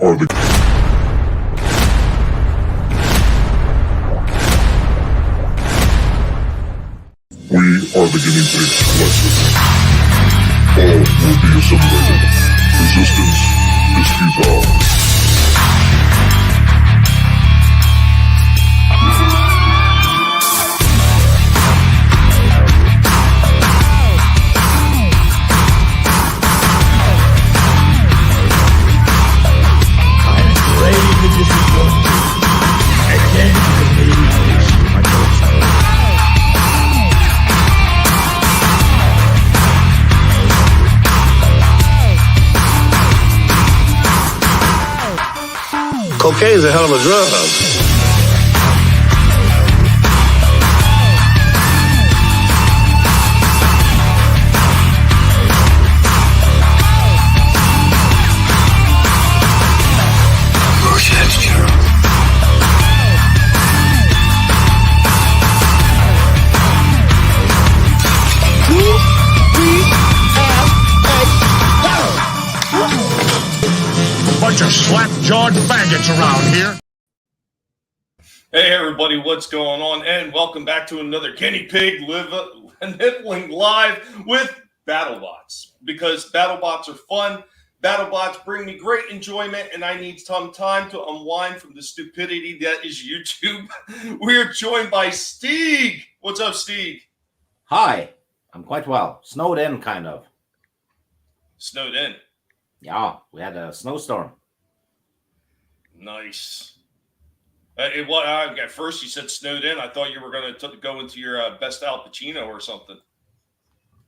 are the guinea pigs collective. All will be assimilated. Resistance is futile. Cocaine's a hell of a drug. Bunch of slap-jawed faggots around here. Hey everybody, what's going on? And welcome back to another Guinea Pig Nibbling Live with BattleBots. Because BattleBots are fun, BattleBots bring me great enjoyment, and I need some time to unwind from the stupidity that is YouTube. We're joined by Steeg. What's up, Steeg? Hi, I'm quite well. Snowed in, kind of. Snowed in? Yeah, we had a snowstorm. Nice. At first you said snowed in. I thought you were going to go into your best Al Pacino or something.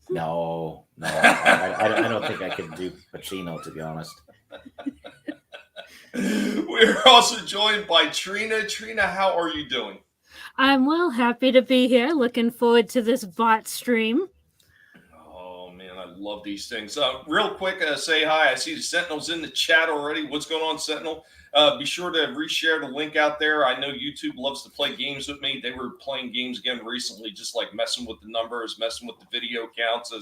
No, I don't think I could do Pacino, to be honest. We're also joined by Trina. Trina, how are you doing? I'm well, happy to be here. Looking forward to this bot stream. Oh, man, I love these things. Real quick, say hi. I see the Sentinel's in the chat already. What's going on, Sentinel? Be sure to reshare the link out there. I know YouTube loves to play games with me. They were playing games again recently, just like messing with the numbers, messing with the video counts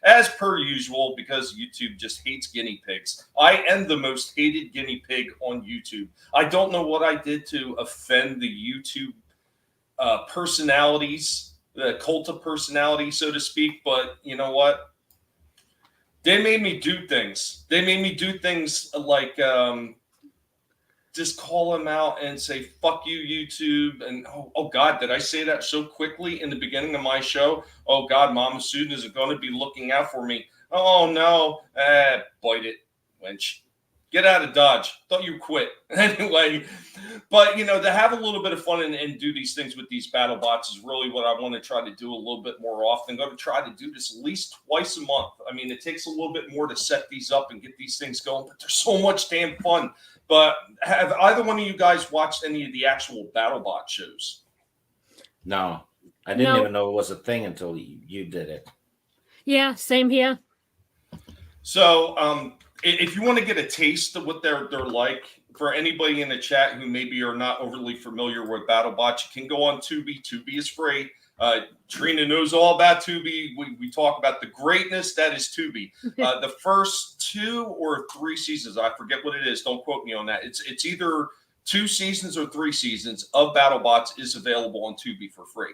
as per usual, because YouTube just hates guinea pigs. I am the most hated guinea pig on YouTube. I don't know what I did to offend the YouTube personalities, the cult of personality, so to speak, but you know what? They made me do things. They made me do things like just call them out and say, fuck you, YouTube. And, oh God, did I say that so quickly in the beginning of my show? Oh God, Mama Susan is going to be looking out for me. Oh no, bite it, wench. Get out of Dodge. Thought you quit. Anyway, but, you know, to have a little bit of fun and do these things with these battle bots is really what I want to try to do a little bit more often. I'm going to try to do this at least twice a month. I mean, it takes a little bit more to set these up and get these things going, but they're so much damn fun. But have either one of you guys watched any of the actual BattleBot shows? No, I didn't even know it was a thing until you did it. Yeah, same here. So if you want to get a taste of what they're like, for anybody in the chat who maybe are not overly familiar with BattleBots, you can go on Tubi. Tubi is free. Trina knows all about Tubi. We talk about the greatness that is Tubi. The first 2 or 3 seasons, I forget what it is. Don't quote me on that. It's either 2 seasons or 3 seasons of BattleBots is available on Tubi for free.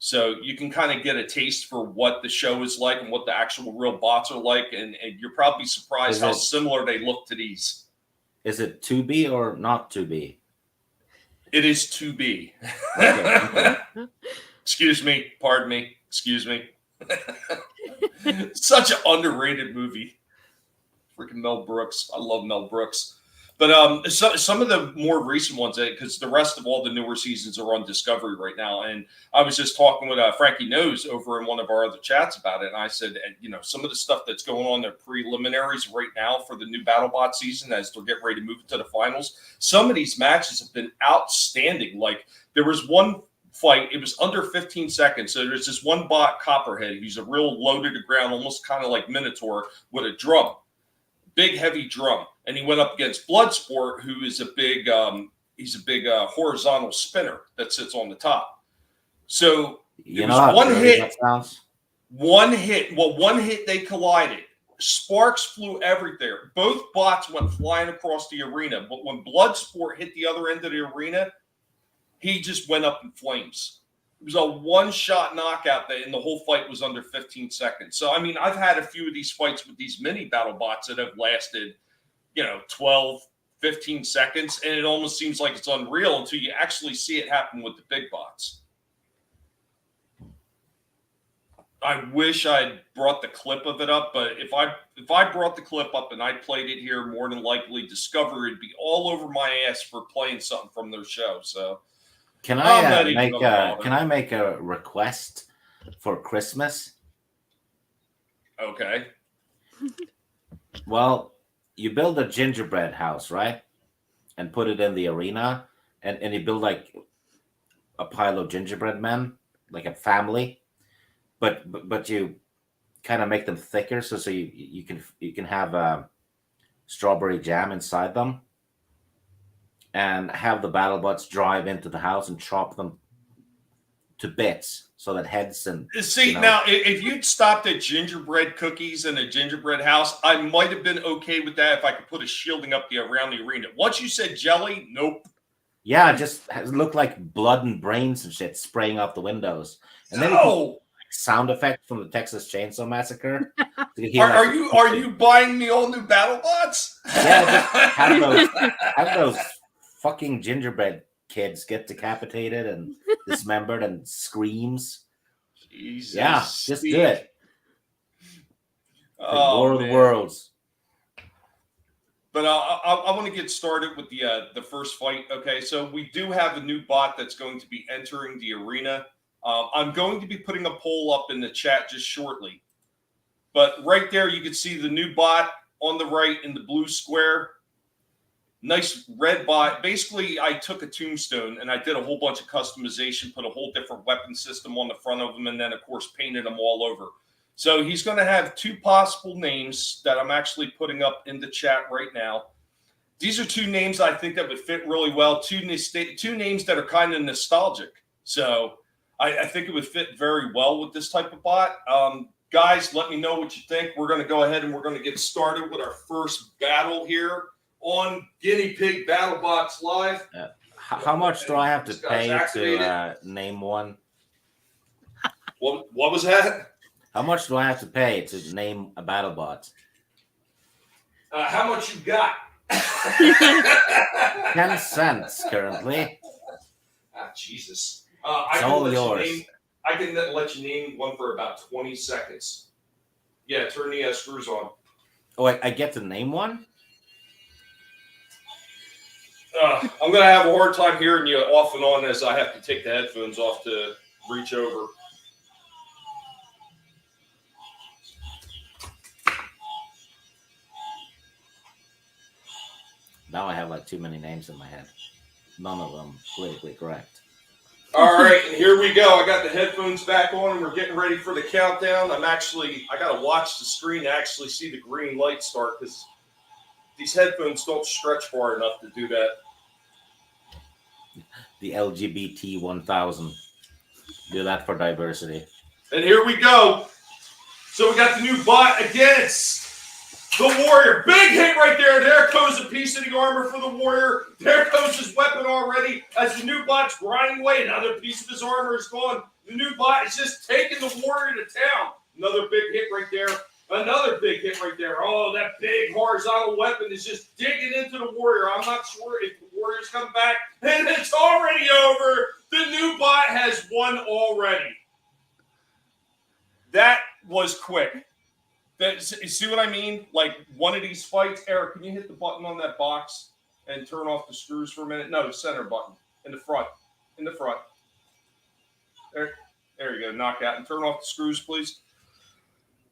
So you can kind of get a taste for what the show is like and what the actual real bots are like. And you're probably surprised how similar they look to these. Is it to be or not to be? It is to be. Okay. Excuse me. Pardon me. Excuse me. Such an underrated movie. Freaking Mel Brooks. I love Mel Brooks. But some of the more recent ones, because the rest of all the newer seasons are on Discovery right now. And I was just talking with Frankie Knows over in one of our other chats about it. And I said, you know, some of the stuff that's going on, their preliminaries right now for the new BattleBot season as they're getting ready to move into the finals. Some of these matches have been outstanding. Like there was one fight, it was under 15 seconds. So there's this one bot, Copperhead. He's a real low to the ground, almost kind of like Minotaur with a drum. Big heavy drum, and he went up against Bloodsport, who is a big horizontal spinner that sits on the top. So it was one hit. One hit they collided. sparks flew everywhere. Both bots went flying across the arena, but when Bloodsport hit the other end of the arena, he just went up in flames. It was a one-shot knockout, and the whole fight was under 15 seconds. So, I mean, I've had a few of these fights with these mini battle bots that have lasted, 12, 15 seconds, and it almost seems like it's unreal until you actually see it happen with the big bots. I wish I'd brought the clip of it up, but if I brought the clip up and I played it here, more than likely Discovery would be all over my ass for playing something from their show. So. Can I make a request for Christmas? Okay. Well, you build a gingerbread house, right? And put it in the arena, and you build like a pile of gingerbread men, like a family, but you kind of make them thicker, so you can have strawberry jam inside them. And have the BattleBots drive into the house and chop them to bits so that heads and... See, now, if you'd stopped at gingerbread cookies and a gingerbread house, I might have been okay with that if I could put a shielding up around the arena. Once you said jelly, nope. Yeah, it just looked like blood and brains and shit spraying out the windows. And then sound effect from the Texas Chainsaw Massacre. Are you buying me all new BattleBots? Yeah, just have those fucking gingerbread kids get decapitated and dismembered and screams. Jesus. Yeah, just do it. War of the Worlds. But I want to get started with the first fight. Okay, so we do have a new bot that's going to be entering the arena. I'm going to be putting a poll up in the chat just shortly. But right there, you can see the new bot on the right in the blue square. Nice red bot. Basically, I took a tombstone and I did a whole bunch of customization, put a whole different weapon system on the front of him, and then, of course, painted them all over. So he's going to have two possible names that I'm actually putting up in the chat right now. These are two names I think that would fit really well. Two names that are kind of nostalgic. So I think it would fit very well with this type of bot. Guys, let me know what you think. We're going to go ahead and we're going to get started with our first battle here on Guinea Pig BattleBots Live. How much do I have to pay to name one? What was that? How much do I have to pay to name a BattleBot? How much you got? 10 cents currently. Jesus. It's all yours. I can let you name one for about 20 seconds. Yeah, turn the screws on. Oh, I get to name one? I'm going to have a hard time hearing you off and on as I have to take the headphones off to reach over. Now I have like too many names in my head. None of them politically correct. All right, and here we go. I got the headphones back on, and we're getting ready for the countdown. I got to watch the screen to actually see the green light start because these headphones don't stretch far enough to do that. The LGBT 1000. Do that for diversity. And here we go. So we got the new bot against the Warrior. Big hit right there. There goes a piece of the armor for the Warrior. There goes his weapon already as the new bot's grinding away. Another piece of his armor is gone. The new bot is just taking the Warrior to town. Another big hit right there. Another big hit right there. Oh, that big horizontal weapon is just digging into the Warrior. I'm not sure if the Warrior's come back. And it's already over. The new bot has won already. That was quick. You see what I mean? Like one of these fights. Eric, can you hit the button on that box and turn off the screws for a minute? No, the center button. In the front. In the front. There you go. Knock out and turn off the screws, please.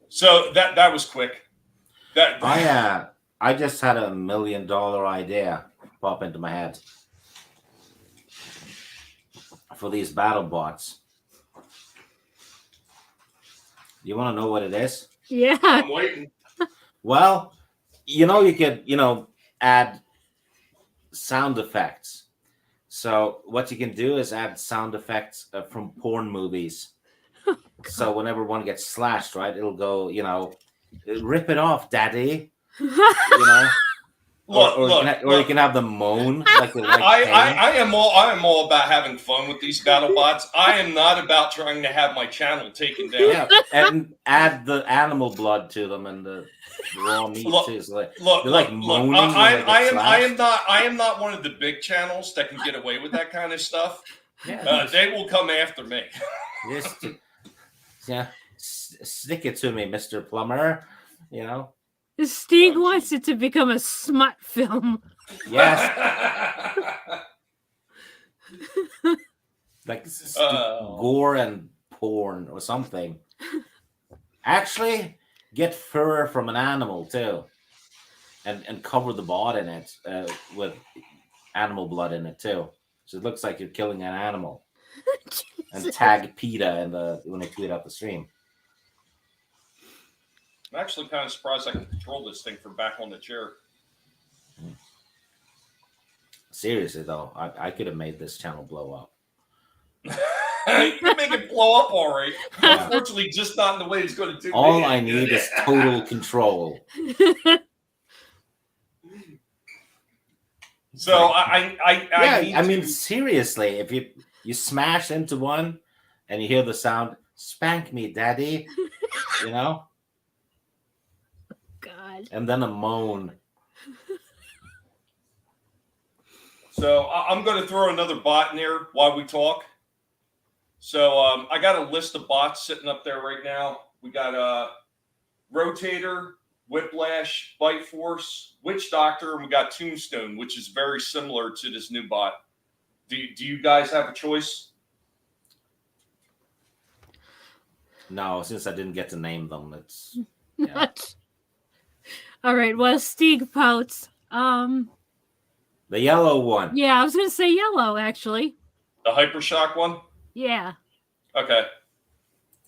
So that was quick. I just had $1 million idea pop into my head for these battle bots. You want to know what it is? Yeah. I'm waiting. Well, you could, add sound effects. So what you can do is add sound effects from porn movies. So whenever one gets slashed, right, it'll go, Rip it off, daddy. You know, or you can have them moan like they like pain. I am all about having fun with these battle bots. I am not about trying to have my channel taken down. Yeah, and add the animal blood to them and the raw meat too. So they're like moaning. I am not one of the big channels that can get away with that kind of stuff. Yeah, they will come after me. Stick it to me, Mr. Plumber. You know. Stig wants it to become a smut film. Yes. Like gore and porn or something. Actually, get fur from an animal too, and cover the bot in it with animal blood in it too, so it looks like you're killing an animal. And tag PETA when they tweet out the stream. I'm actually kind of surprised I can control this thing from back on the chair. Seriously though, I could have made this channel blow up. You can make it blow up all right. Unfortunately, just not in the way it's going to do. All I need is total control. So I mean, seriously, if you smash into one and you hear the sound, "Spank me, daddy," you know. God. And then a moan. So I'm going to throw another bot in there while we talk. So I got a list of bots sitting up there right now. We got Rotator, Whiplash, Bite Force, Witch Doctor, and we got Tombstone, which is very similar to this new bot. Do you guys have a choice? No, since I didn't get to name them, it's yeah. All right. Well, Stig pouts. The yellow one. Yeah, I was gonna say yellow actually. The Hypershock one? Yeah. Okay.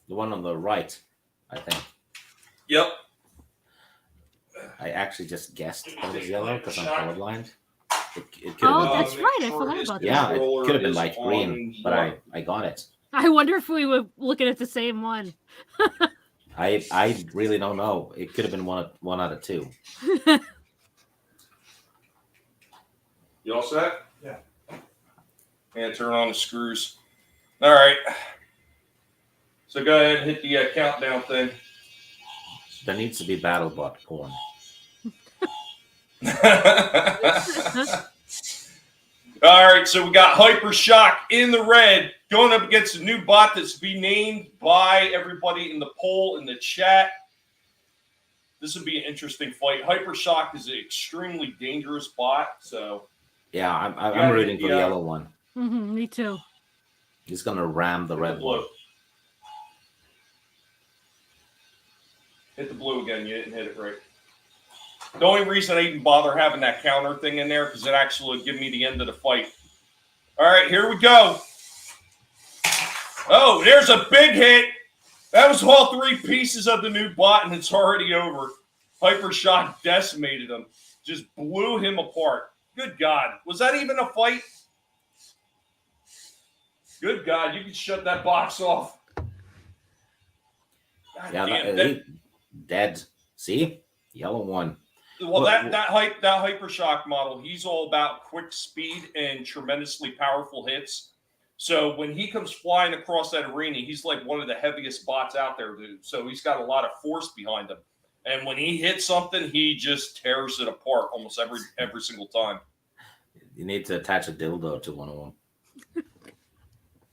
The one on the right, I think. Yep. I actually just guessed it was yellow because I'm colorblind. It could Oh, have that's been, right. I forgot about that. yeah, it could have been light green, but I got it. I wonder if we were looking at the same one. I really don't know. It could have been one out of two. You all set? Yeah. And turn on the screws. All right. So go ahead and hit the countdown thing. There needs to be BattleBot porn. All right, so we got Hypershock in the red going up against a new bot that's to be named by everybody in the poll in the chat. This would be an interesting fight. Hypershock is an extremely dangerous bot, so yeah, I'm rooting for the yellow one. Mm-hmm, me too. He's gonna ram the red one. Hit the blue again. You didn't hit it right. The only reason I even bother having that counter thing in there because it actually would give me the end of the fight. All right, here we go. Oh, there's a big hit. That was all three pieces of the new bot, and it's already over. Hypershock decimated him. Just blew him apart. Good God. Was that even a fight? Good God. You can shut that box off. God yeah, damn, dead. See? Yellow one. Well, that Hypershock model, he's all about quick speed and tremendously powerful hits. So when he comes flying across that arena, he's like one of the heaviest bots out there, dude. So he's got a lot of force behind him. And when he hits something, he just tears it apart almost every single time. You need to attach a dildo to one of them.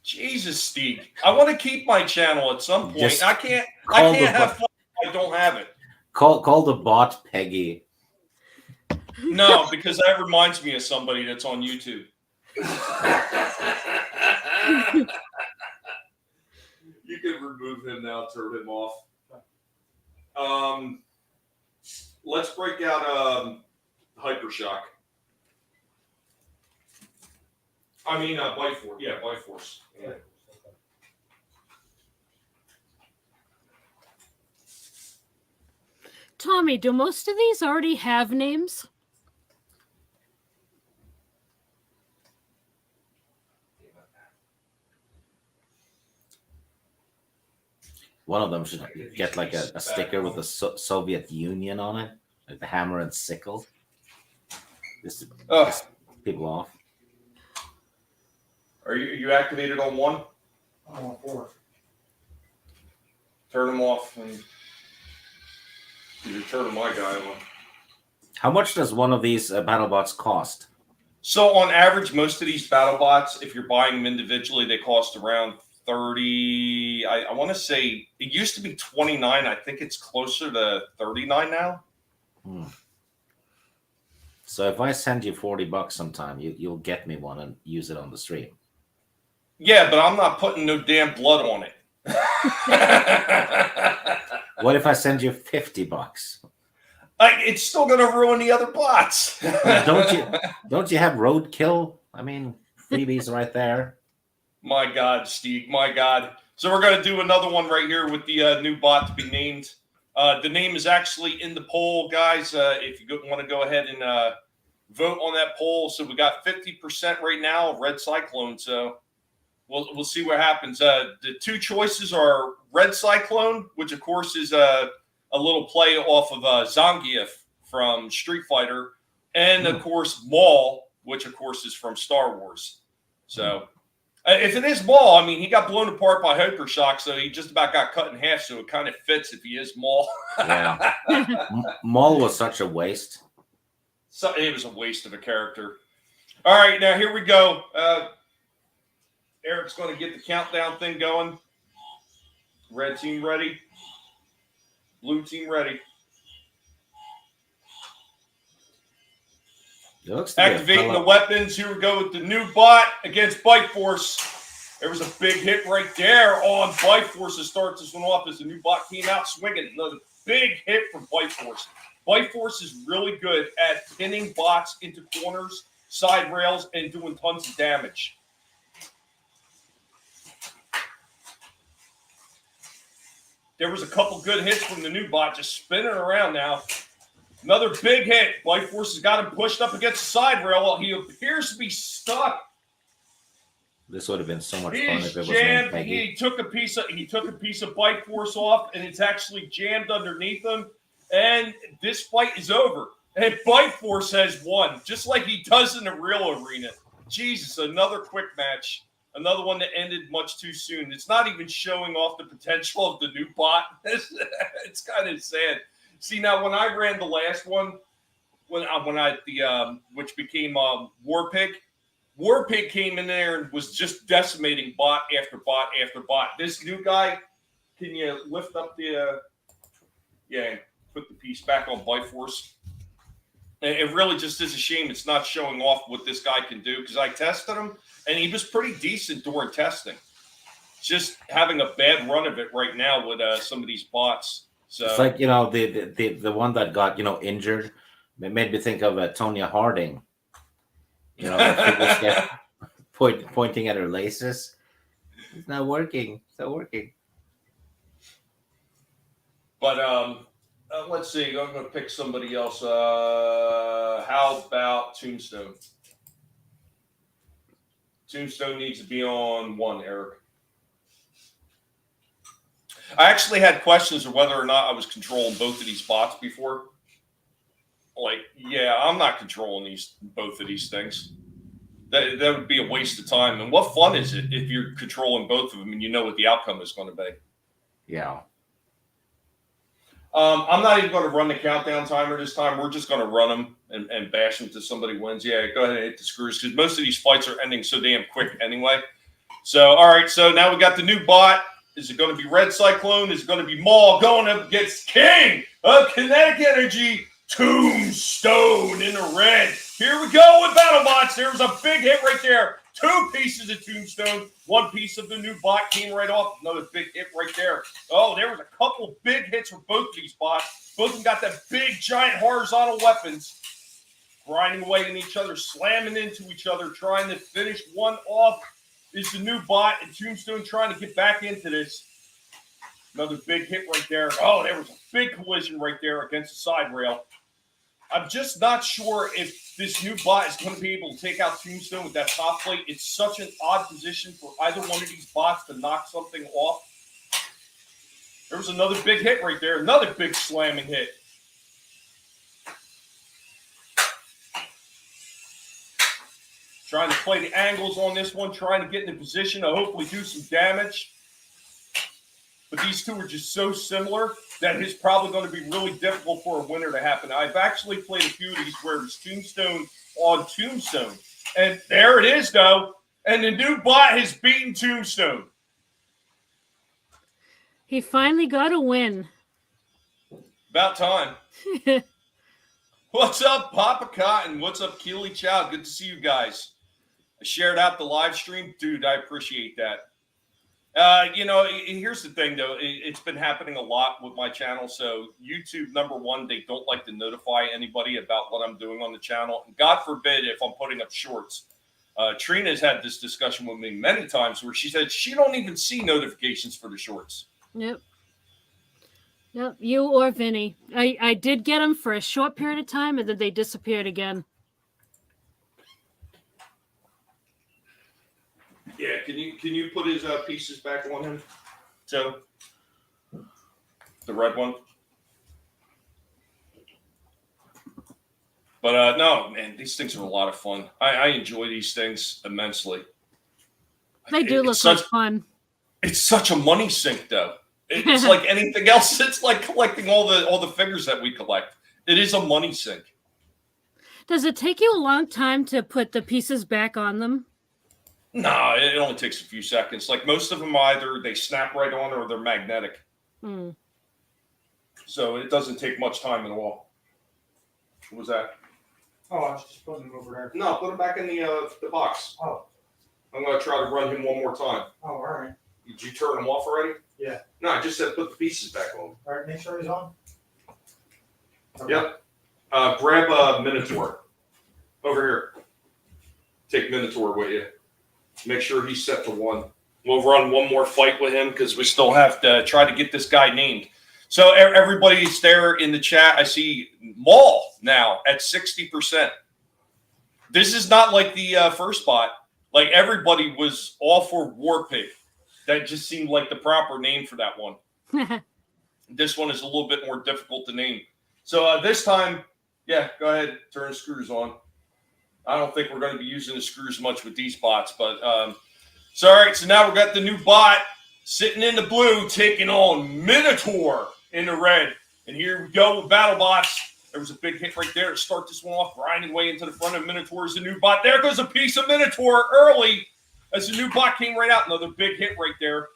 Jesus, Steve. I want to keep my channel at some point. Just I can't have fun if I don't have it. Call the bot Peggy. No, because that reminds me of somebody that's on YouTube. You can remove him now, turn him off. Let's break out Hypershock. I mean, Bite Force. Yeah, Bite Force. Yeah. Tommy, do most of these already have names? One of them should get like a sticker with the Soviet Union on it, like the hammer and sickle. Just to piss people off. Are you activated on 1? I'm on 4. Turn them off and you're turning my guy on. How much does one of these battle bots cost? So on average, most of these battle bots, if you're buying them individually, they cost around 30. I want to say it used to be 29. I think it's closer to 39 now. So if I send you $40 sometime, you'll get me one and use it on the stream. Yeah, but I'm not putting no damn blood on it. What if I send you $50? It's still going to ruin the other bots. Don't you have roadkill? I mean, freebies right there. My God, Steve, my God. So we're going to do another one right here with the new bot to be named. The name is actually in the poll, guys. If you want to go ahead and vote on that poll. So we got 50% right now of Red Cyclone. So we'll see what happens. The two choices are Red Cyclone, which of course is a little play off of Zangief from Street Fighter, and of course Maul, which of course is from Star Wars. So if it is Maul, I mean, he got blown apart by Hypershock, so he just about got cut in half, so it kind of fits if he is Maul. Yeah. Maul was such a waste. So it was a waste of a character. All right, now here we go. Eric's going to get the countdown thing going. Red team ready. Blue team ready. Activating the weapons. Here we go with the new bot against Bite Force. There was a big hit right there on Bite Force to start this one off as the new bot came out swinging. Another big hit from Bite Force. Bite Force is really good at pinning bots into corners, side rails, and doing tons of damage. There was a couple good hits from the new bot, just spinning around now. Another big hit. Bite Force has got him pushed up against the side rail. He appears to be stuck. This would have been so much fun if it was jammed. Peggy. He took a piece of Bite Force off, and it's actually jammed underneath him. And this fight is over. And Bite Force has won, just like he does in the real arena. Jesus, another quick match. Another one that ended much too soon. It's not even showing off the potential of the new bot. It's kind of sad. See, now when I ran the last one, which became War Pig came in there and was just decimating bot after bot after bot. This new guy, can you lift up the put the piece back on Bite Force? It really just is a shame it's not showing off what this guy can do, because I tested him and he was pretty decent during testing. Just having a bad run of it right now with some of these bots. So it's like, the one that got, injured. It made me think of Tonya Harding. That people kept pointing at her laces. It's not working. It's not working. But let's see. I'm going to pick somebody else. How about Tombstone? Tombstone needs to be on 1, Eric. I actually had questions of whether or not I was controlling both of these bots before. Like, yeah, I'm not controlling both of these things. That would be a waste of time. And what fun is it if you're controlling both of them and you know what the outcome is going to be? Yeah. I'm not even going to run the countdown timer this time. We're just going to run them and bash them until somebody wins. Yeah, go ahead and hit the screws, because most of these fights are ending so damn quick anyway. So, all right, so now we got the new bot. Is it going to be Red Cyclone? Is it going to be Maul going up against King of Kinetic Energy, Tombstone in the red? Here we go with BattleBots. There was a big hit right there. 2 pieces of Tombstone. 1 piece of the new bot came right off. Another big hit right there. Oh, there was a couple big hits for both of these bots. Both of them got that big, giant horizontal weapons. Grinding away in each other, slamming into each other, trying to finish one off. Is the new bot and Tombstone trying to get back into this. Another big hit right there. Oh, there was a big collision right there against the side rail. I'm just not sure if this new bot is going to be able to take out Tombstone with that top plate. It's such an odd position for either one of these bots to knock something off. There was another big hit right there. Another big slamming hit. Trying to play the angles on this one, trying to get in a position to hopefully do some damage. But these two are just so similar that it's probably going to be really difficult for a winner to happen. I've actually played a few of these where it's Tombstone on Tombstone. And there it is, though. And the new bot has beaten Tombstone. He finally got a win. About time. What's up, Papa Cotton? What's up, Keely Chow? Good to see you guys. I shared out the live stream. Dude, I appreciate that. Here's the thing, though. It's been happening a lot with my channel. So YouTube, number one, they don't like to notify anybody about what I'm doing on the channel. And God forbid if I'm putting up shorts. Trina's had this discussion with me many times where she said she don't even see notifications for the shorts. Yep. You or Vinny. I did get them for a short period of time, and then they disappeared again. Yeah, can you put his pieces back on him? So the red one. But no, man, these things are a lot of fun. I enjoy these things immensely. They do look like fun. It's such a money sink, though. It's like anything else. It's like collecting all the figures that we collect. It is a money sink. Does it take you a long time to put the pieces back on them? No, it only takes a few seconds. Like most of them, either they snap right on or they're magnetic. So it doesn't take much time at all. What was that? Oh, I was just putting them over there. No, put him back in the box. Oh. I'm going to try to run him one more time. Oh, all right. Did you turn him off already? Yeah. No, I just said put the pieces back on. All right, make sure he's on. Okay. Yep. Grab Minotaur. Over here. Take Minotaur with you. Make sure he's set to 1. We'll run one more fight with him because we still have to try to get this guy named. So everybody's there in the chat. I see Maul now at 60%. This is not like the first spot. Like everybody was all for War Pig. That just seemed like the proper name for that one. This one is a little bit more difficult to name. So this time, yeah, go ahead, turn the screws on. I don't think we're going to be using the screws much with these bots, but so all right. So now we've got the new bot sitting in the blue, taking on Minotaur in the red. And here we go with battle bots. There was a big hit right there to start this one off, grinding way into the front of Minotaur is the new bot. There goes a piece of Minotaur early as the new bot came right out. Another big hit right there.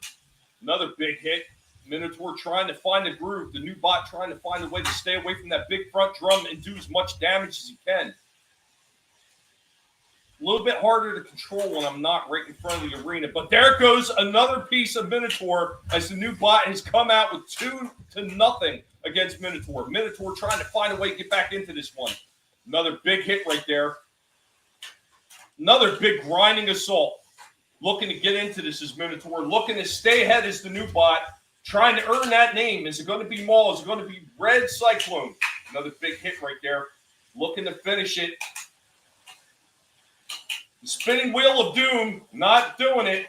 Another big hit. Minotaur trying to find the groove. The new bot trying to find a way to stay away from that big front drum and do as much damage as he can. A little bit harder to control when I'm not right in front of the arena. But there goes another piece of Minotaur as the new bot has come out with 2-0 against Minotaur. Minotaur trying to find a way to get back into this one. Another big hit right there. Another big grinding assault. Looking to get into this is Minotaur. Looking to stay ahead as the new bot. Trying to earn that name. Is it going to be Maul? Is it going to be Red Cyclone? Another big hit right there. Looking to finish it. The spinning wheel of doom, not doing it.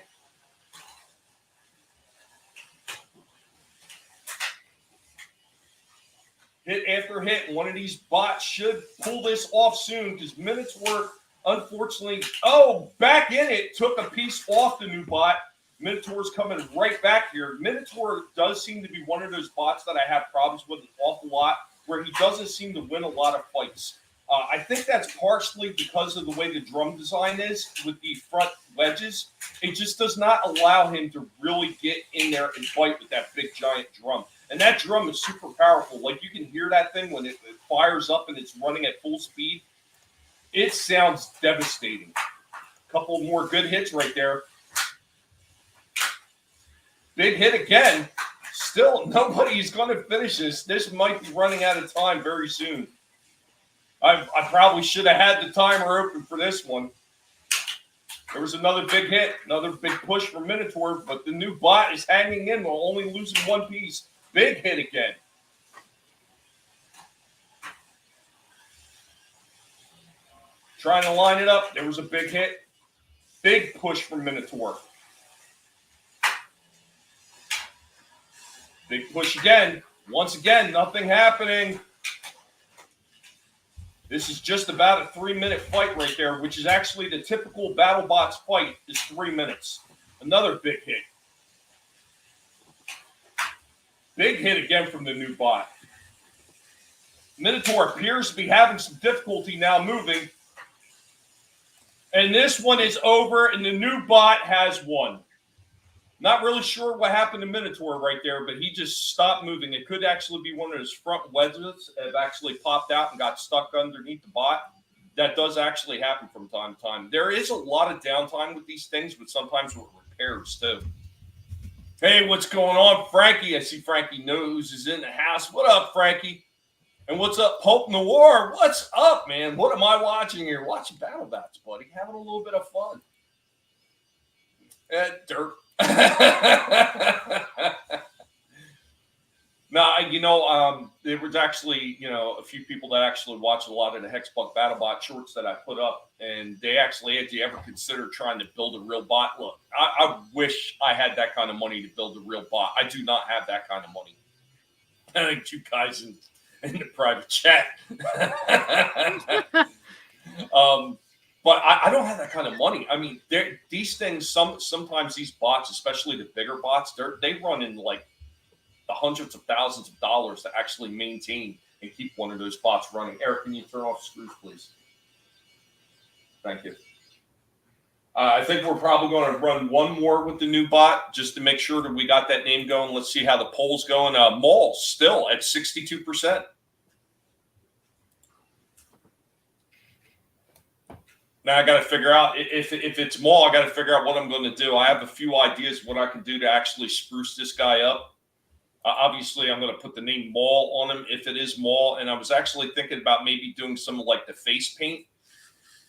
Hit after hit. One of these bots should pull this off soon because Minotaur, unfortunately, back in it, took a piece off the new bot. Minotaur's coming right back here. Minotaur does seem to be one of those bots that I have problems with an awful lot, where he doesn't seem to win a lot of fights. I think that's partially because of the way the drum design is with the front wedges. It just does not allow him to really get in there and fight with that big giant drum. And that drum is super powerful. Like you can hear that thing when it fires up and it's running at full speed. It sounds devastating. A couple more good hits right there. Big hit again. Still, nobody's going to finish this. This might be running out of time very soon. I probably should have had the timer open for this one. There was another big hit, another big push for Minotaur, but the new bot is hanging in while only losing one piece. Big hit again. Trying to line it up. There was a big hit. Big push for Minotaur. Big push again. Once again, nothing happening. This is just about a 3-minute fight right there, which is actually the typical BattleBots fight is 3 minutes. Another big hit. Big hit again from the new bot. Minotaur appears to be having some difficulty now moving. And this one is over, and the new bot has won. Not really sure what happened to Minotaur right there, but he just stopped moving. It could actually be one of his front wedges that have actually popped out and got stuck underneath the bot. That does actually happen from time to time. There is a lot of downtime with these things, but sometimes with repairs too. Hey, what's going on, Frankie? I see Frankie Nose is in the house. What up, Frankie? And what's up, Pope Noir? What's up, man? What am I watching here? Watching BattleBots, buddy. Having a little bit of fun. Dirt. No, there was actually, a few people that actually watched a lot of the Hexbug BattleBot shorts that I put up, and they actually had you ever consider trying to build a real bot? Look, I wish I had that kind of money to build a real bot. I do not have that kind of money. I think you guys in the private chat. But I don't have that kind of money. I mean, these things, sometimes these bots, especially the bigger bots, they run in like the hundreds of thousands of dollars to actually maintain and keep one of those bots running. Eric, can you turn off screws, please? Thank you. I think we're probably going to run one more with the new bot just to make sure that we got that name going. Let's see how the poll's going. Maul still at 62%. Now I got to figure out if it's Maul. I got to figure out what I'm going to do. I have a few ideas what I can do to actually spruce this guy up. Obviously, I'm going to put the name Maul on him if it is Maul. And I was actually thinking about maybe doing some like the face paint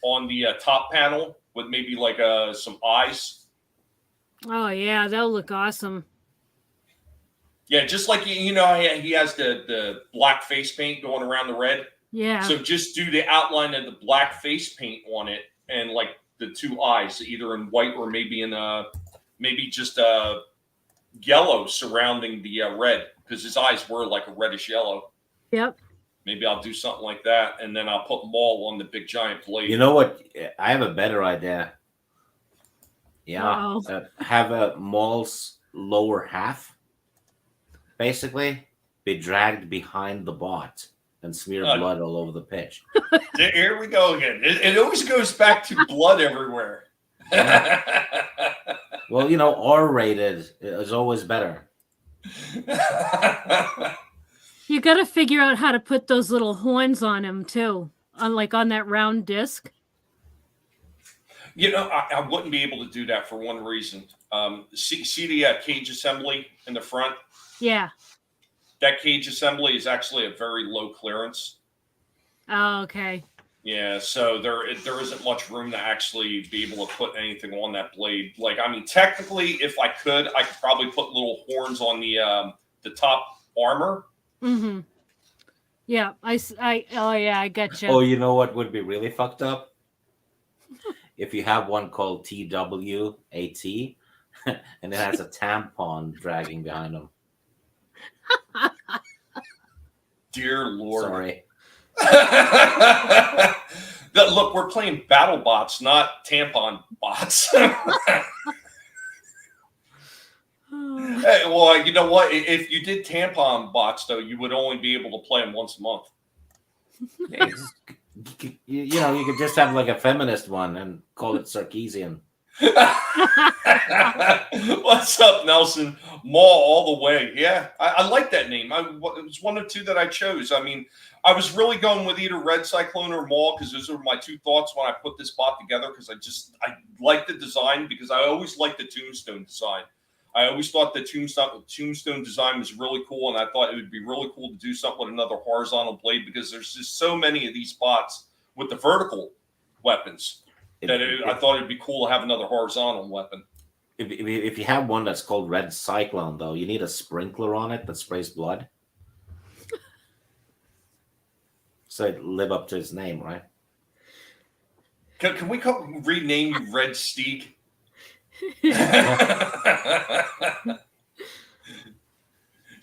on the top panel with maybe like some eyes. Oh yeah, that'll look awesome. Yeah, just like he has the black face paint going around the red. Yeah. So just do the outline of the black face paint on it, and like the two eyes, either in white or maybe in just yellow surrounding the red, because his eyes were like a reddish yellow. Yep. Maybe I'll do something like that, and then I'll put Maul on the big giant blade. You know what? I have a better idea. Yeah, have a Maul's lower half basically be dragged behind the bot and smear blood all over the pitch. Here we go again. It always goes back to blood everywhere. Well, R-rated is always better. You got to figure out how to put those little horns on him too, on that round disc. I wouldn't be able to do that for one reason. See the cage assembly in the front? Yeah. That cage assembly is actually a very low clearance. Oh, okay. Yeah, so there isn't much room to actually be able to put anything on that blade. Like, I mean, technically, if I could probably put little horns on the top armor. Mm-hmm. Yeah, I gotcha. Oh, you know what would be really fucked up? If you have one called TWAT and it has a tampon dragging behind them. Dear Lord. Sorry. Look, we're playing BattleBots, not tampon bots. Hey, well, you know what? If you did tampon bots, though, you would only be able to play them once a month. You could just have like a feminist one and call it Sarkeesian. What's up, Nelson? Maul all the way. Yeah, I like that name. It was one of two that I chose. I mean, I was really going with either Red Cyclone or Maul because those were my two thoughts when I put this bot together, because I like the design, because I always liked the Tombstone design. I always thought the Tombstone design was really cool, and I thought it would be really cool to do something with another horizontal blade, because there's just so many of these bots with the vertical weapons that I thought it'd be cool to have another horizontal weapon. If you have one that's called Red Cyclone, though, you need a sprinkler on it that sprays blood. So it live up to his name, right? Can we rename you Red Steak?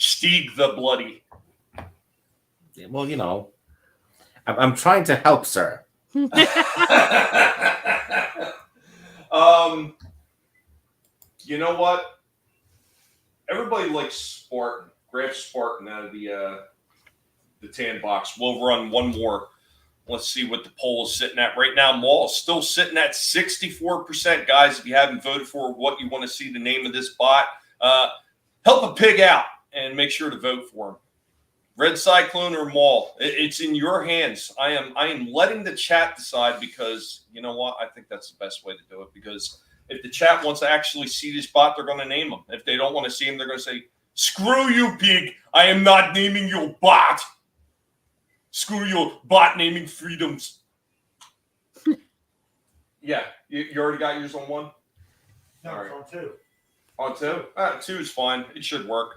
Stieg the Bloody. Well, you know, I'm trying to help, sir. You know what? Everybody likes Spartan. Grab Spartan out of the tan box. We'll run one more. Let's see what the poll is sitting at right now. Mall is still sitting at 64%. Guys, if you haven't voted for what you want to see the name of this bot, help a pig out and make sure to vote for him. Red Cyclone or Mall, it's in your hands. I am letting the chat decide because you know what? I think that's the best way to do it because if the chat wants to actually see this bot, they're going to name him. If they don't want to see him, they're going to say, screw you, pig. I am not naming your bot. Screw your bot naming freedoms. Yeah, you already got yours on one? No, All it's right. on two. On two? Two is fine. It should work.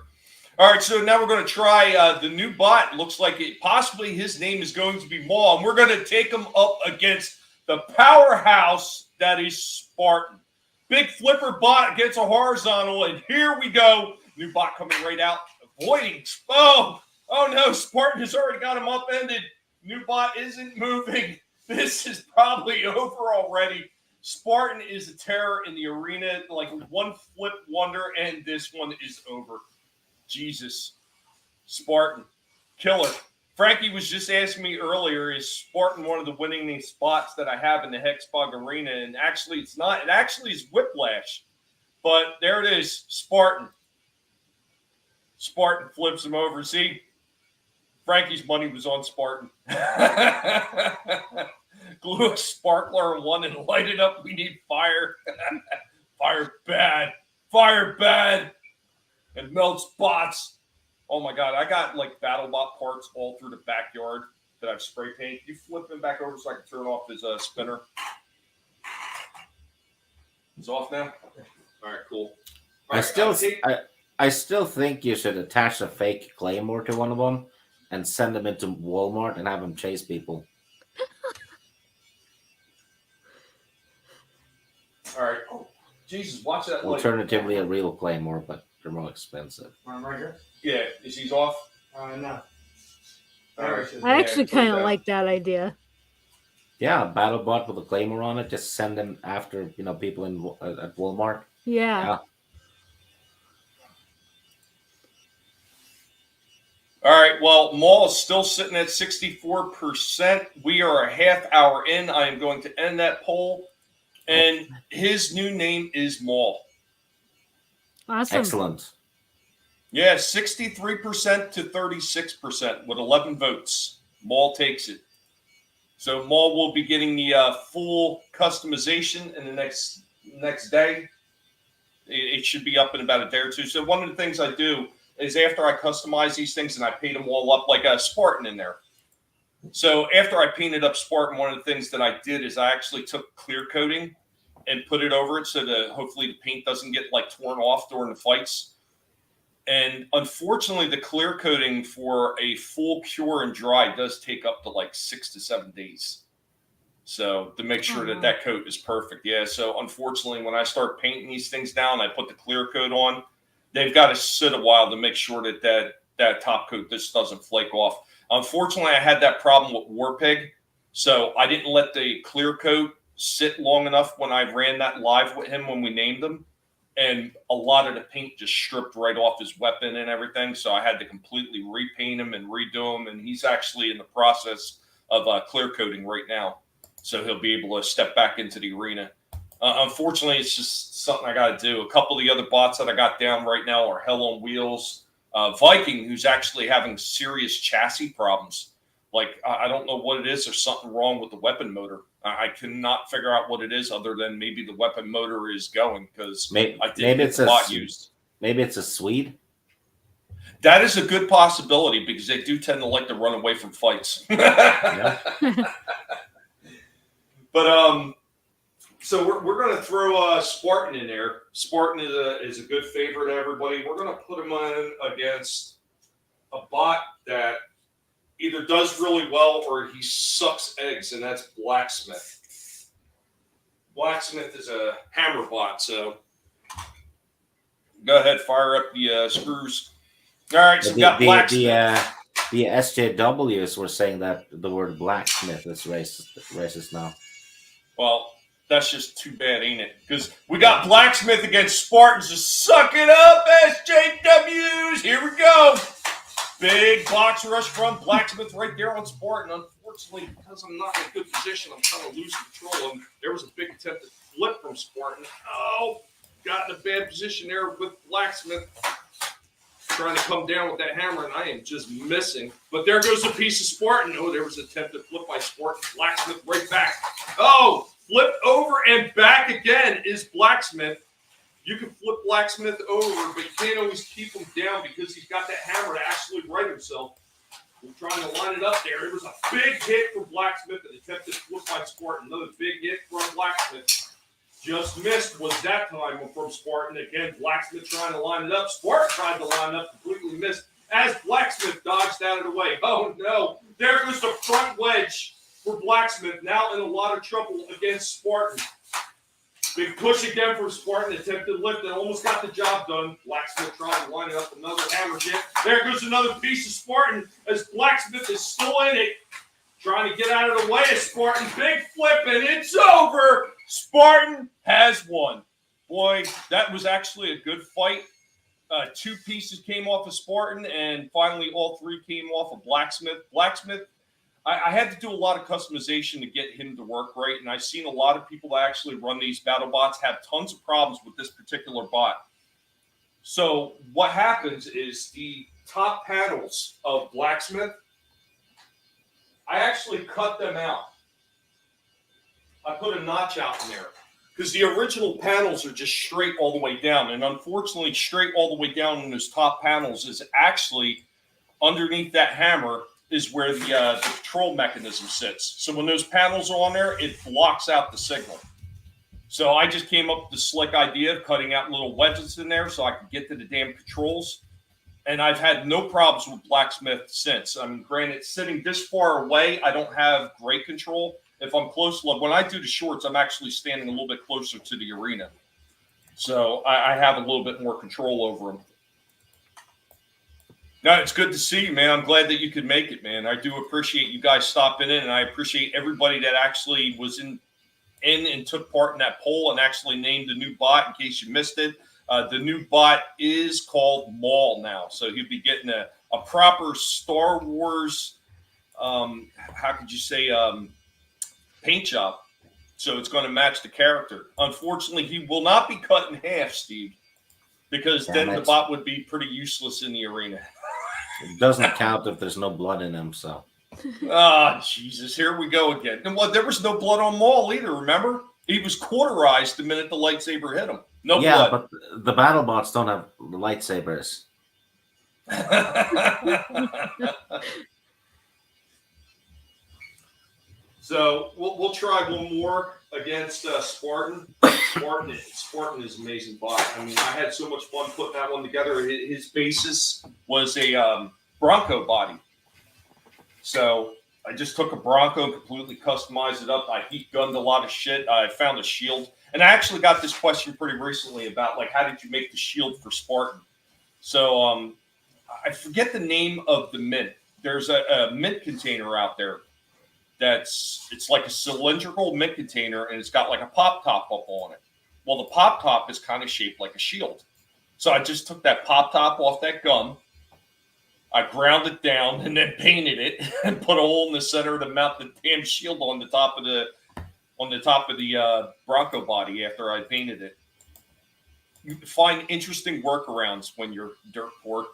All right, so now we're going to try the new bot. Looks like possibly his name is going to be Maul, and we're going to take him up against the powerhouse that is Spartan. Big flipper bot gets a horizontal, and here we go. New bot coming right out, avoiding. Oh no, Spartan has already got him upended. New bot isn't moving. This is probably over already. Spartan is a terror in the arena, like one flip wonder, and this one is over. Jesus. Spartan. Killer. Frankie was just asking me earlier, is Spartan one of the winning spots that I have in the Hexbug Arena? And actually, it's not. It actually is Whiplash. But there it is. Spartan. Spartan flips him over. See? Frankie's money was on Spartan. Glue a sparkler on one and light it up. We need fire. Fire bad. Fire bad. And melts bots. Oh my God, I got like BattleBot parts all through the backyard that I've spray painted. Can you flip him back over so I can turn off his spinner? It's off now? All right, cool. All right, I still think you should attach a fake claymore to one of them and send them into Walmart and have them chase people. All right. Oh, Jesus, watch that. Alternatively, a real claymore, but they're more expensive. Right here? Yeah, is he off? No. All right. I actually kind of like that idea. Yeah, a battle bot with a claymore on it. Just send them after people at Walmart. Yeah. All right. Well, Maul is still sitting at 64%. We are a half hour in. I am going to end that poll, and his new name is Maul. Awesome. Excellent. Yeah, 63% to 36% with 11 votes. Maul takes it. So Maul will be getting the full customization in the next day. It should be up in about a day or two. So one of the things I do is after I customize these things and I paint them all up like a Spartan in there. So after I painted up Spartan, one of the things that I did is I actually took clear coating and put it over it so that hopefully the paint doesn't get like torn off during the fights. And unfortunately, the clear coating for a full cure and dry does take up to like 6 to 7 days. So to make sure that coat is perfect. Yeah. So unfortunately, when I start painting these things now and I put the clear coat on, they've got to sit a while to make sure that top coat just doesn't flake off. Unfortunately, I had that problem with Warpig. So I didn't let the clear coat sit long enough when I ran that live with him when we named him. And a lot of the paint just stripped right off his weapon and everything. So I had to completely repaint him and redo him. And he's actually in the process of clear coating right now. So he'll be able to step back into the arena. Unfortunately, it's just something I got to do. A couple of the other bots that I got down right now are Hell on Wheels. Viking, who's actually having serious chassis problems. Like, I don't know what it is. There's something wrong with the weapon motor. I cannot figure out what it is other than maybe the weapon motor is going because I didn't get the bot used. Maybe it's a Swede. That is a good possibility because they do tend to like to run away from fights. But so we're going to throw Spartan in there. Spartan is a good favorite to everybody. We're going to put him in against a bot that either does really well or he sucks eggs, and that's Blacksmith. Blacksmith is a hammer bot, so go ahead, fire up the screws. All right, so we got blacksmith. The SJWs were saying that the word blacksmith is racist now. Well, that's just too bad, ain't it? Because we got blacksmith against Spartans. Just suck it up, SJWs. Here we go. Big box rush from blacksmith right there on Spartan. Unfortunately, because I'm not in a good position, I'm kind of lose control. And there was a big attempt to flip from Spartan. Oh, got in a bad position there with blacksmith. Trying to come down with that hammer, and I am just missing. But there goes a piece of Spartan. Oh, there was an attempt to flip by Spartan. Blacksmith right back. Oh, flipped over and back again is blacksmith. You can flip blacksmith over, but you can't always keep him down because he's got that hammer to actually right himself. We're trying to line it up there. It was a big hit from blacksmith, an attempt to flip by Spartan. Another big hit from blacksmith. Just missed was that time from Spartan. Again, blacksmith trying to line it up. Spartan tried to line it up, completely missed. As blacksmith dodged out of the way. Oh no, there goes the front wedge for blacksmith. Now in a lot of trouble against Spartan. Big push again for Spartan. Attempted lift and almost got the job done. Blacksmith tried to line it up. Another hammer hit. There goes another piece of Spartan as blacksmith is still in it. Trying to get out of the way of Spartan. Big flip and it's over. Spartan has won. Boy, that was actually a good fight. Two pieces came off of Spartan, and finally all three came off of Blacksmith. Blacksmith, I had to do a lot of customization to get him to work right, and I've seen a lot of people that actually run these battle bots have tons of problems with this particular bot. So what happens is the top panels of Blacksmith, I actually cut them out. I put a notch out in there because the original panels are just straight all the way down. And unfortunately, straight all the way down in those top panels is actually underneath that hammer is where the control mechanism sits. So when those panels are on there, it blocks out the signal. So I just came up with the slick idea of cutting out little wedges in there so I could get to the damn controls. And I've had no problems with Blacksmith since. I mean, granted, sitting this far away, I don't have great control. If I'm close, when I do the shorts, I'm actually standing a little bit closer to the arena. So I have a little bit more control over them. No, it's good to see you, man. I'm glad that you could make it, man. I do appreciate you guys stopping in, and I appreciate everybody that actually was in and took part in that poll and actually named the new bot in case you missed it. The new bot is called Maul now. So he'll be getting a proper Star Wars, how could you say, paint job. So it's going to match the character. Unfortunately, he will not be cut in half, Steve, because then the bot would be pretty useless in the arena. It doesn't count if there's no blood in him, so. Ah, Jesus, here we go again. And well, there was no blood on Maul either, remember? He was cauterized the minute the lightsaber hit him. No blood. Yeah, but the battle bots don't have lightsabers. So we'll try one more against Spartan. Spartan is an amazing bot. I mean, I had so much fun putting that one together. His basis was a Bronco body. So I just took a Bronco and completely customized it up. I heat gunned a lot of shit. I found a shield. And I actually got this question pretty recently about, like, how did you make the shield for Spartan? So I forget the name of the mint. There's a mint container out there. It's like a cylindrical mint container, and it's got like a pop top up on it. Well, the pop top is kind of shaped like a shield. So I just took that pop top off that gun. I ground it down and then painted it and put a hole in the center to mount the damn shield on the top of the Bronco body after I painted it. You can find interesting workarounds when you're dirt poor.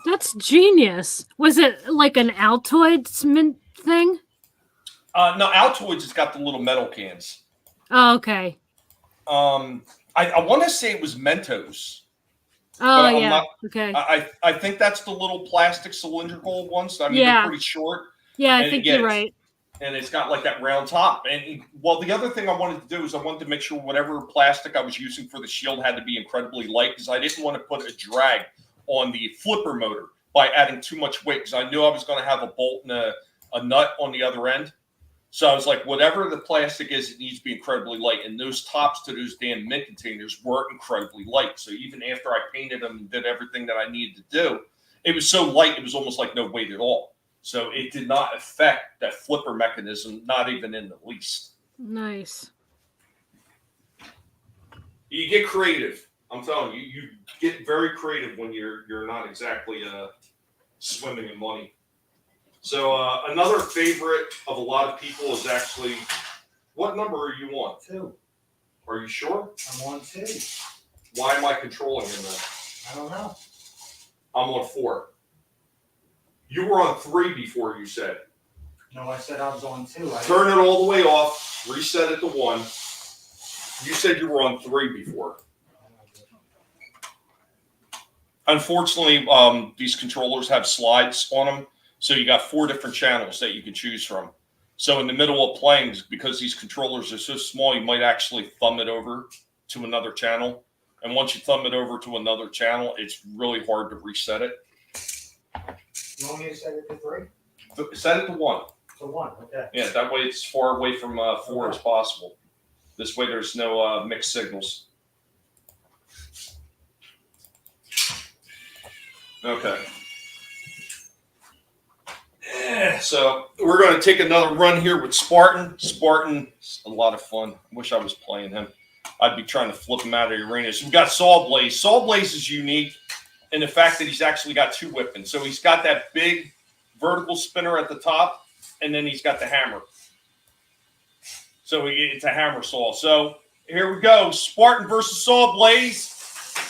That's genius. Was it like an Altoids mint thing? No, Altoids has got the little metal cans. Oh, okay. I want to say it was Mentos. Oh, yeah. Okay. I think that's the little plastic cylindrical ones. I mean, Yeah. they're pretty short. Yeah, I think you're right. And it's got like that round top. And well, the other thing I wanted to do is I wanted to make sure whatever plastic I was using for the shield had to be incredibly light because I didn't want to put a drag on the flipper motor by adding too much weight because I knew I was going to have a bolt and a nut on the other end. So I was like, whatever the plastic is, it needs to be incredibly light. And those tops to those damn mint containers were incredibly light. So even after I painted them and did everything that I needed to do, it was so light, it was almost like no weight at all. So it did not affect that flipper mechanism, not even in the least. Nice. You get creative. I'm telling you, you get very creative when you're not exactly swimming in money. So another favorite of a lot of people is actually, what number are you on? 2. Are you sure? I'm on 2. Why am I controlling him then? I don't know. I'm on 4. You were on 3 before, you said. No, I said I was on 2. Turn it all the way off, reset it to 1. You said you were on 3 before. Unfortunately, these controllers have slides on them, so you got 4 different channels that you can choose from. So in the middle of playing, because these controllers are so small, you might actually thumb it over to another channel. And once you thumb it over to another channel, it's really hard to reset it. You want me to set it to 3? Set it to 1. To 1, okay. Yeah, that way it's far away from 4 as possible. This way there's no mixed signals. Okay. So we're going to take another run here with Spartan. Spartan's a lot of fun. I wish I was playing him. I'd be trying to flip him out of the arena. So we've got Saw Blaze. Saw Blaze is unique in the fact that he's actually got 2 weapons. So he's got that big vertical spinner at the top, and then he's got the hammer. So it's a hammer saw. So here we go. Spartan versus Saw Blaze.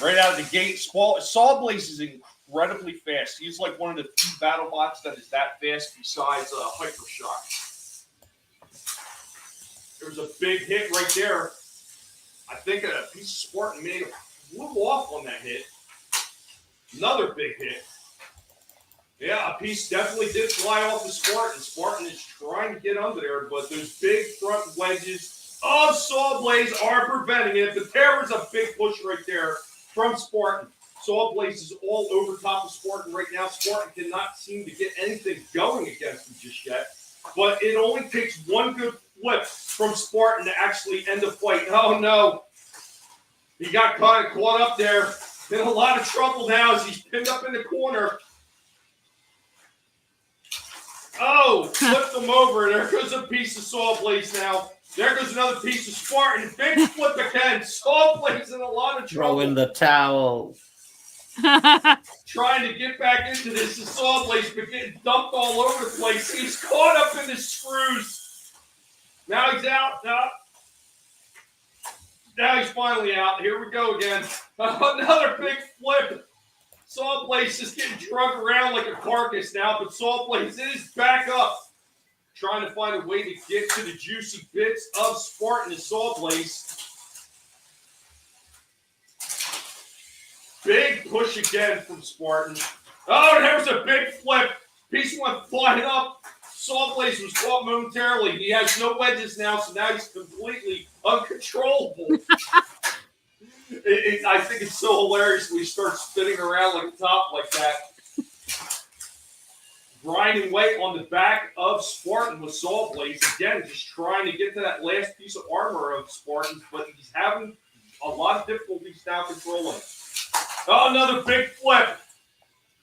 Right out of the gate. Saw Blaze is incredibly fast. He's like one of the few battle bots that is that fast besides Hypershock. There's a big hit right there. I think a piece of Spartan may have flew off on that hit. Another big hit. Yeah, a piece definitely did fly off the Spartan. Spartan is trying to get under there, but those big front wedges of Saw Blaze are preventing it. But there was a big push right there from Spartan. Saw Blaze is all over top of Spartan right now. Spartan cannot seem to get anything going against him just yet. But it only takes one good flip from Spartan to actually end the fight. Oh, no. He got kind of caught up there. In a lot of trouble now as he's pinned up in the corner. Oh, flipped him over. There goes a piece of Saw Blaze now. There goes another piece of Spartan. Big flip again. Saw Blaze in a lot of trouble. Throw in the towel. Trying to get back into this is Saw Blaze, but getting dumped all over the place. He's caught up in the screws. Now he's out. Now he's finally out. Here we go again. Another big flip. Saw Blaze is getting drug around like a carcass now, but Saw Blaze is back up. Trying to find a way to get to the juicy bits of Spartan and Saw Blaze. Big push again from Spartan. Oh, there's a big flip. Piece went flying up. Saw Blaze was caught momentarily. He has no wedges now, so now he's completely uncontrollable. I think it's so hilarious when he starts spinning around like a top like that. Grinding weight on the back of Spartan with Saw Blaze. Again, just trying to get to that last piece of armor of Spartan, but he's having a lot of difficulties now controlling. Oh, another big flip.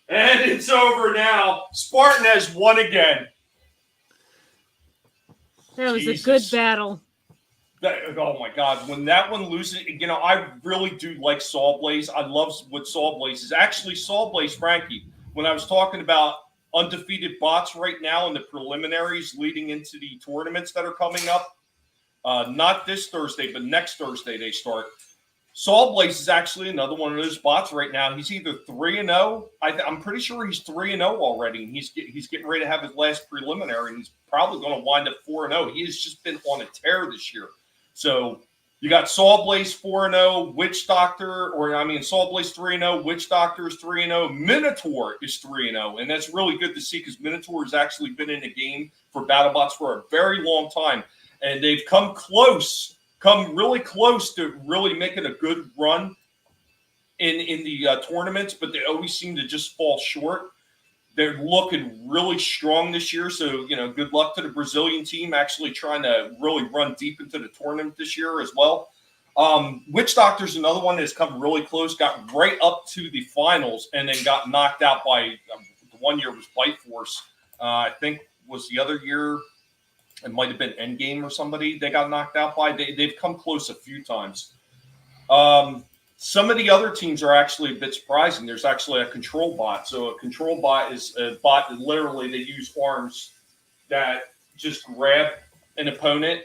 And it's over now. Spartan has won again. That was Jesus. a good battle. Oh my God! When that one loses, you know, I really do like Saw Blaze. I love what Saw Blaze is. Actually, Saw Blaze, Frankie. When I was talking about undefeated bots right now in the preliminaries leading into the tournaments that are coming up, not this Thursday, but next Thursday they start. Saw Blaze is actually another one of those bots right now. He's either 3-0. I'm pretty sure he's 3-0 already. And he's getting ready to have his last preliminary, and he's probably going to wind up 4-0. He has just been on a tear this year. So you got Saw Blaze 4-0, Witch Doctor, Saw Blaze 3-0, Witch Doctor is 3-0, Minotaur is 3-0, and that's really good to see because Minotaur has actually been in the game for BattleBots for a very long time, and they've come really close to really making a good run in the tournaments, but they always seem to just fall short. They're looking really strong this year. So, good luck to the Brazilian team actually trying to really run deep into the tournament this year as well. Witch Doctor's another one that's come really close, got right up to the finals, and then got knocked out by the one year was Bite Force. I think was the other year. It might have been Endgame or somebody they got knocked out by. They've come close a few times. Some of the other teams are actually a bit surprising. There's actually a control bot. So a control bot is a bot that literally they use arms that just grab an opponent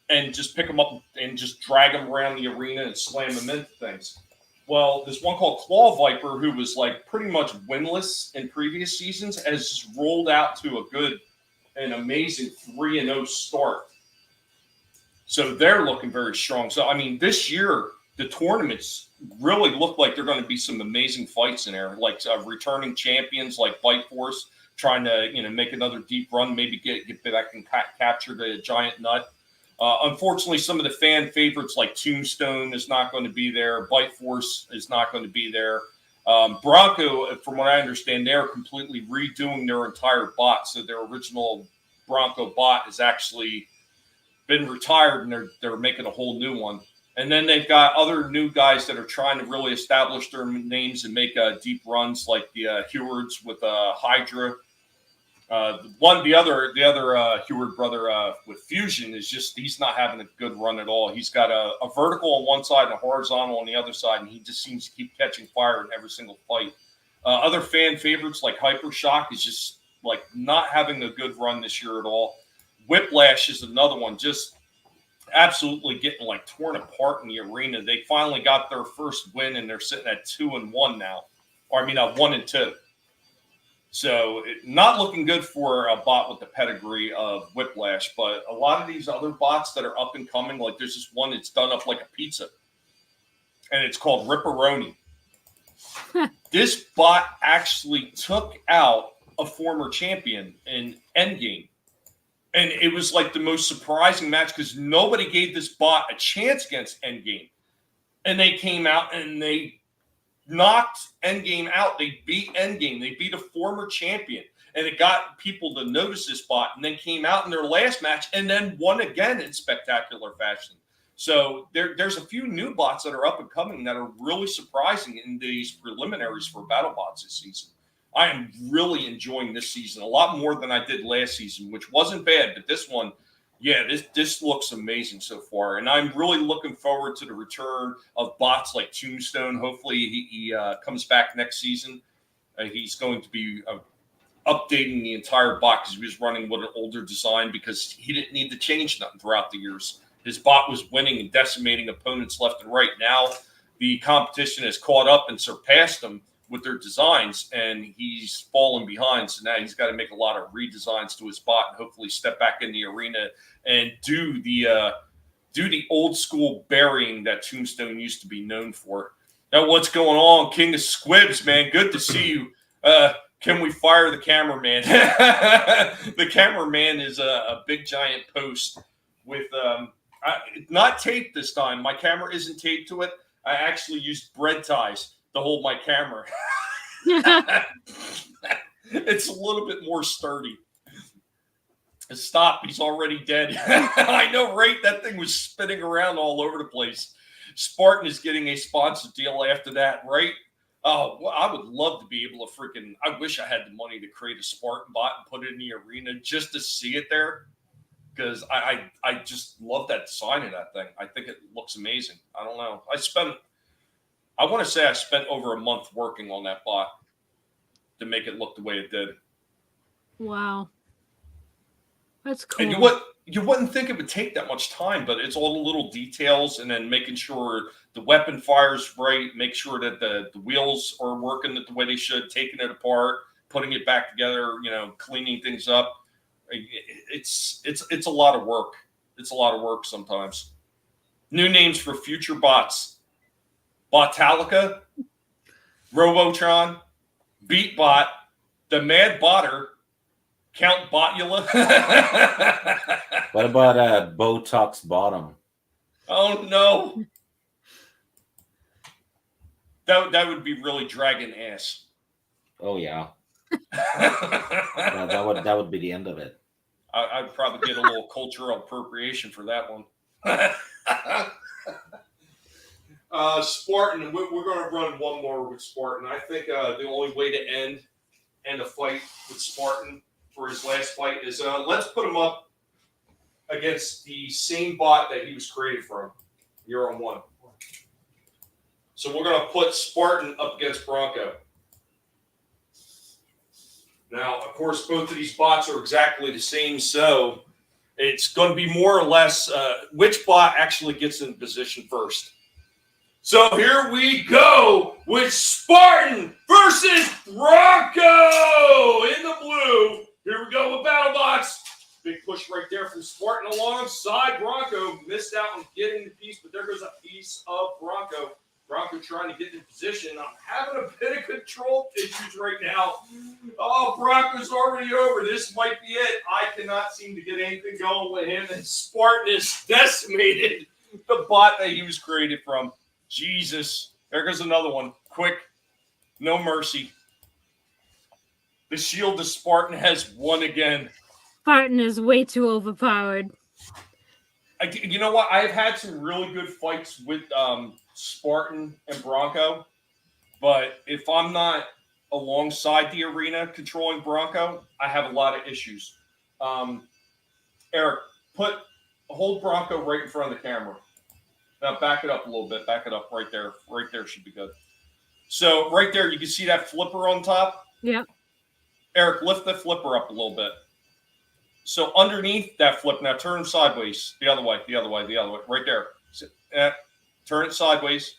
and just pick them up and just drag them around the arena and slam them into things. Well, this one called Claw Viper, who was like pretty much winless in previous seasons, has just rolled out to an amazing 3-0 start. So they're looking very strong. So, I mean, this year, the tournaments really look like they're going to be some amazing fights in there, like returning champions like Bite Force trying to, make another deep run, maybe get back and capture the giant nut. Unfortunately, some of the fan favorites like Tombstone is not going to be there. Bite Force is not going to be there. Bronco, from what I understand, they're completely redoing their entire bot. So their original Bronco bot has actually been retired, and they're making a whole new one. And then they've got other new guys that are trying to really establish their names and make deep runs, like the Hewards with Hydra. The other Heward brother with Fusion is he's not having a good run at all. He's got a vertical on one side and a horizontal on the other side, and he just seems to keep catching fire in every single fight. Other fan favorites like Hypershock is just like not having a good run this year at all. Whiplash is another one, just absolutely getting like torn apart in the arena. They finally got their first win, and they're sitting at 2-1 now, or 1-2. So not looking good for a bot with the pedigree of Whiplash, but a lot of these other bots that are up and coming, like there's this one that's done up like a pizza, and it's called Ripperoni. This bot actually took out a former champion in Endgame. And it was like the most surprising match because nobody gave this bot a chance against Endgame. And they came out and they knocked Endgame out. They beat Endgame. They beat a former champion. And it got people to notice this bot, and then came out in their last match and then won again in spectacular fashion. So there's a few new bots that are up and coming that are really surprising in these preliminaries for BattleBots this season. I am really enjoying this season a lot more than I did last season, which wasn't bad. But this one, this looks amazing so far. And I'm really looking forward to the return of bots like Tombstone. Hopefully he comes back next season. He's going to be updating the entire bot because he was running with an older design because he didn't need to change nothing throughout the years. His bot was winning and decimating opponents left and right. Now the competition has caught up and surpassed him with their designs, and he's fallen behind. So now he's got to make a lot of redesigns to his bot and hopefully step back in the arena and do the old school burying that Tombstone used to be known for. Now, what's going on, King of Squibs, man? Good to see you. Can we fire the cameraman? The cameraman is a big giant post with not taped this time. My camera isn't taped to it. I actually used bread ties to hold my camera. It's a little bit more sturdy. Stop. He's already dead. I know, right? That thing was spinning around all over the place. Spartan is getting a sponsored deal after that, right? Oh, well, I would love to be able to I wish I had the money to create a Spartan bot and put it in the arena just to see it there. Because I just love that design of that thing. I think it looks amazing. I don't know. I want to say I spent over a month working on that bot to make it look the way it did. Wow. That's cool. And you wouldn't think it would take that much time, but it's all the little details and then making sure the weapon fires right, make sure that the wheels are working the way they should, taking it apart, putting it back together, cleaning things up. It's a lot of work. It's a lot of work sometimes. New names for future bots. Botalica, Robotron, Beatbot, the Mad Botter, Count Botula. What about Botox Bottom? Oh no, that would be really dragging ass. Oh yeah. That would be the end of it. I'd probably get a little cultural appropriation for that one. Spartan, we're going to run one more with Spartan. I think the only way to end a fight with Spartan for his last fight is let's put him up against the same bot that he was created from. You're on one. So we're going to put Spartan up against Bronco. Now, of course, both of these bots are exactly the same, so it's going to be more or less which bot actually gets in position first. So here we go with Spartan versus Bronco in the blue. Here we go with BattleBots. Big push right there from Spartan alongside Bronco. Missed out on getting the piece, but there goes a piece of Bronco. Bronco trying to get in position. I'm having a bit of control issues right now. Oh, Bronco's already over. This might be it. I cannot seem to get anything going with him. And Spartan is decimated the bot that he was created from. Jesus. There goes another one. Quick. No mercy. The shield of Spartan has won again. Spartan is way too overpowered. You know what? I've had some really good fights with Spartan and Bronco, but if I'm not alongside the arena controlling Bronco, I have a lot of issues. Eric, hold Bronco right in front of the camera. Now back it up a little bit. Back it up right there. Right there should be good. So right there, you can see that flipper on top? Yep. Eric, lift the flipper up a little bit. So underneath that flip, now turn sideways. The other way, right there. Turn it sideways.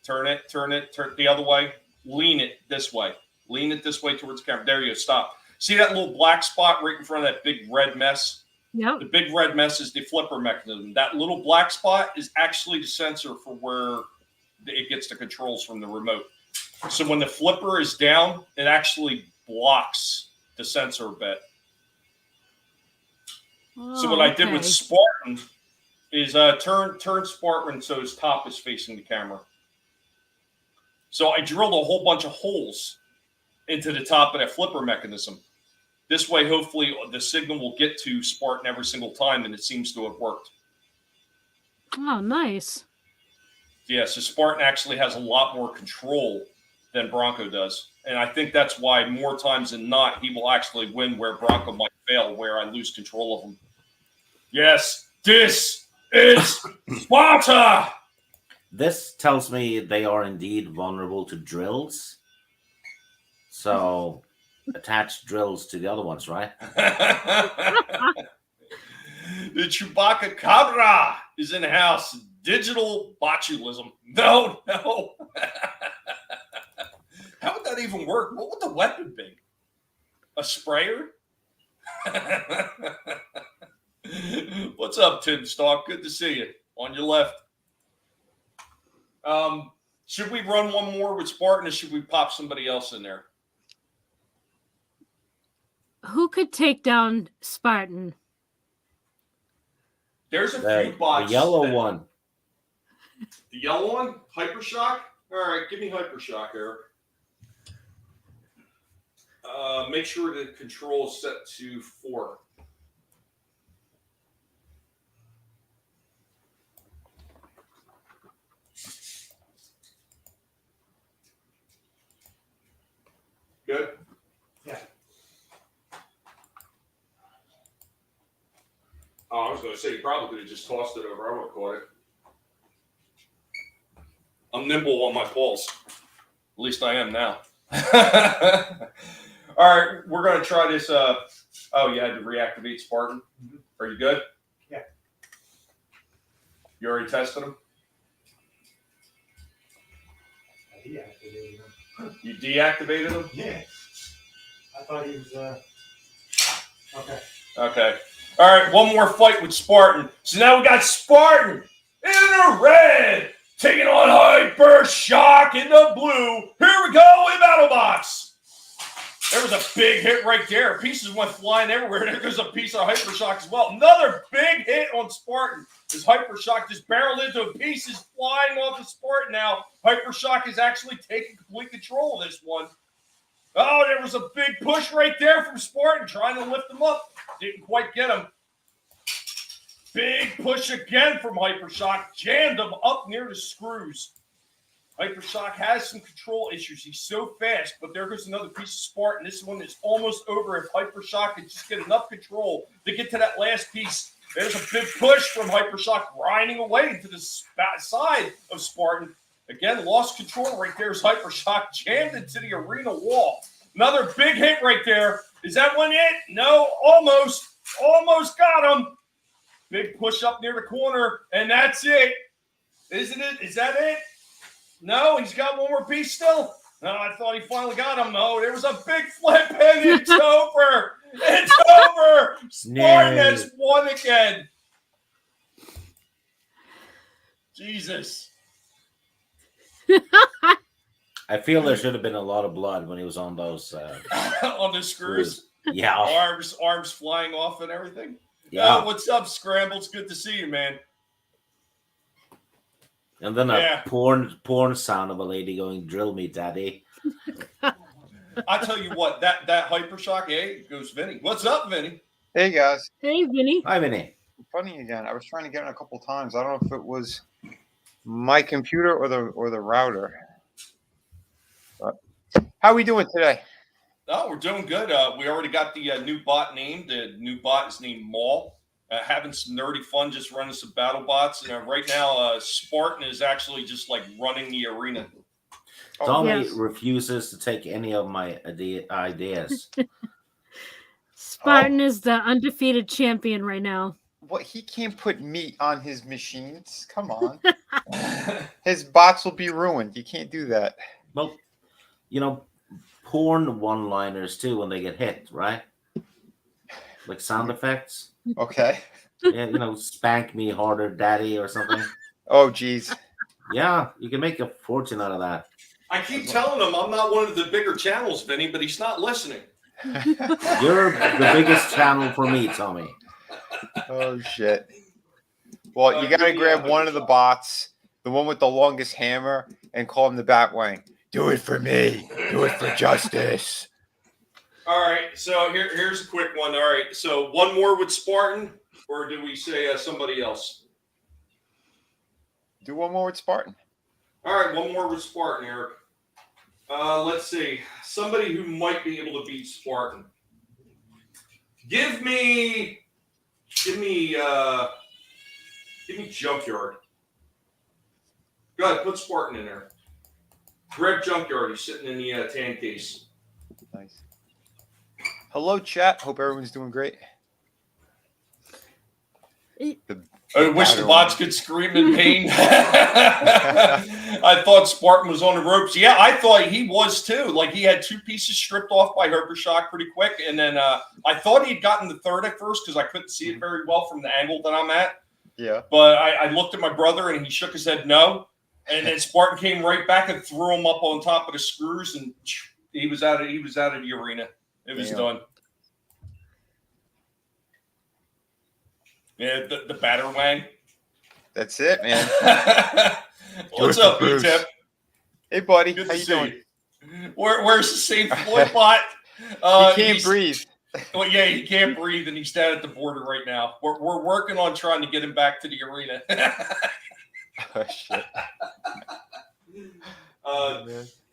Turn it the other way. Lean it this way. Lean it this way towards the camera. There you go. Stop. See that little black spot right in front of that big red mess? Yep. The big red mess is the flipper mechanism. That little black spot is actually the sensor for where it gets the controls from the remote. So when the flipper is down, it actually blocks the sensor a bit. So what I did with Spartan is turn Spartan so his top is facing the camera. So I drilled a whole bunch of holes into the top of that flipper mechanism. This way, hopefully, the signal will get to Spartan every single time, and it seems to have worked. Oh, nice. Yeah, so Spartan actually has a lot more control than Bronco does. And I think that's why more times than not, he will actually win where Bronco might fail, where I lose control of him. Yes, this is Sparta! This tells me they are indeed vulnerable to drills. So attach drills to the other ones, right? The Chewbacca Cabra is in the house. Digital botulism. No. How would that even work? What would the weapon be? A sprayer? What's up, Tim Stock? Good to see you. On your left. Should we run one more with Spartan, or should we pop somebody else in there? Who could take down Spartan? There's a few bots. The yellow one. The yellow one? Hypershock? All right, give me Hypershock, Eric. Make sure the control is set to 4. Good? Yeah. Oh, I was going to say, you probably could have just tossed it over. I would have caught it. I'm nimble on my pulse. At least I am now. All right, we're going to try this. Oh, you had to reactivate Spartan. Mm-hmm. Are you good? Yeah. You already tested him? I deactivated him. You deactivated him? Yeah. I thought he was, okay. Okay. All right, one more fight with Spartan. So now we got Spartan in the red, taking on Hypershock in the blue. Here we go in BattleBots. There was a big hit right there. Pieces went flying everywhere. There goes a piece of Hypershock as well. Another big hit on Spartan. As Hypershock just barreled into a piece, is flying off of Spartan now. Hypershock is actually taking complete control of this one. Oh, there was a big push right there from Spartan trying to lift him up. Didn't quite get him. Big push again from Hypershock. Jammed him up near the screws. Hypershock has some control issues. He's so fast, but there goes another piece of Spartan. This one is almost over. If Hypershock can just get enough control to get to that last piece. There's a big push from Hypershock grinding away into the side of Spartan. Again, lost control right there as Hypershock jammed into the arena wall. Another big hit right there. Is that one it? No, almost. Almost got him. Big push up near the corner, and that's it. Isn't it? Is that it? No, he's got one more piece still. No, I thought he finally got him. No, there was a big flip, and it's over. It's over. Spartan has won again. Jesus. I feel there should have been a lot of blood when he was on those on the screws. Yeah. Arms flying off and everything. Yeah. What's up, Scramble? It's good to see you, man. And then a porn sound of a lady going, "Drill me, daddy." I tell you what, that Hypershock, hey, goes Vinny. What's up, Vinny? Hey guys. Hey, Vinny. Hi, Vinny. Funny again. I was trying to get in a couple times. I don't know if it was my computer or the router. But how are we doing today? Oh, we're doing good. We already got the new bot named. The new bot is named Maul. Having some nerdy fun, just running some battle bots. And right now, Spartan is actually just like running the arena. Tommy refuses to take any of my ideas. Spartan is the undefeated champion right now. What, he can't put meat on his machines? Come on. His bots will be ruined. You can't do that. Well, you know, porn one-liners too when they get hit, right? Like sound effects. Okay. Yeah, you know, spank me harder, daddy, or something. Oh, geez. Yeah, you can make a fortune out of that. I keep telling him I'm not one of the bigger channels, Vinny, but he's not listening. You're the biggest channel for me, Tommy. Oh, shit. Well, you got to grab one of the bots, the one with the longest hammer, and call him the Batwing. Do it for me. Do it for justice. All right, so here's a quick one. All right, so one more with Spartan, or do we say somebody else? Do one more with Spartan. All right, one more with Spartan, Eric. Let's see. Somebody who might be able to beat Spartan. Give me Junkyard. Go ahead, put Spartan in there. Greg Junkyard, he's sitting in the tan case. Nice. Hello, chat. Hope everyone's doing great. I wish the bots could scream in pain. I thought Spartan was on the ropes. Yeah, I thought he was too. Like he had two pieces stripped off by Hypershock pretty quick. And then I thought he'd gotten the third at first because I couldn't see it very well from the angle that I'm at. Yeah. But I looked at my brother and he shook his head no. And then Spartan came right back and threw him up on top of the screws and he was out of the arena. It was done. Yeah, the Batterwang. That's it, man. What's up, B-Tip? Hey, buddy. Good How to you see doing? you. Where's the St. Floyd bot? He can't breathe. Well, yeah, he can't breathe, and he's down at the border right now. We're working on trying to get him back to the arena. Oh, shit.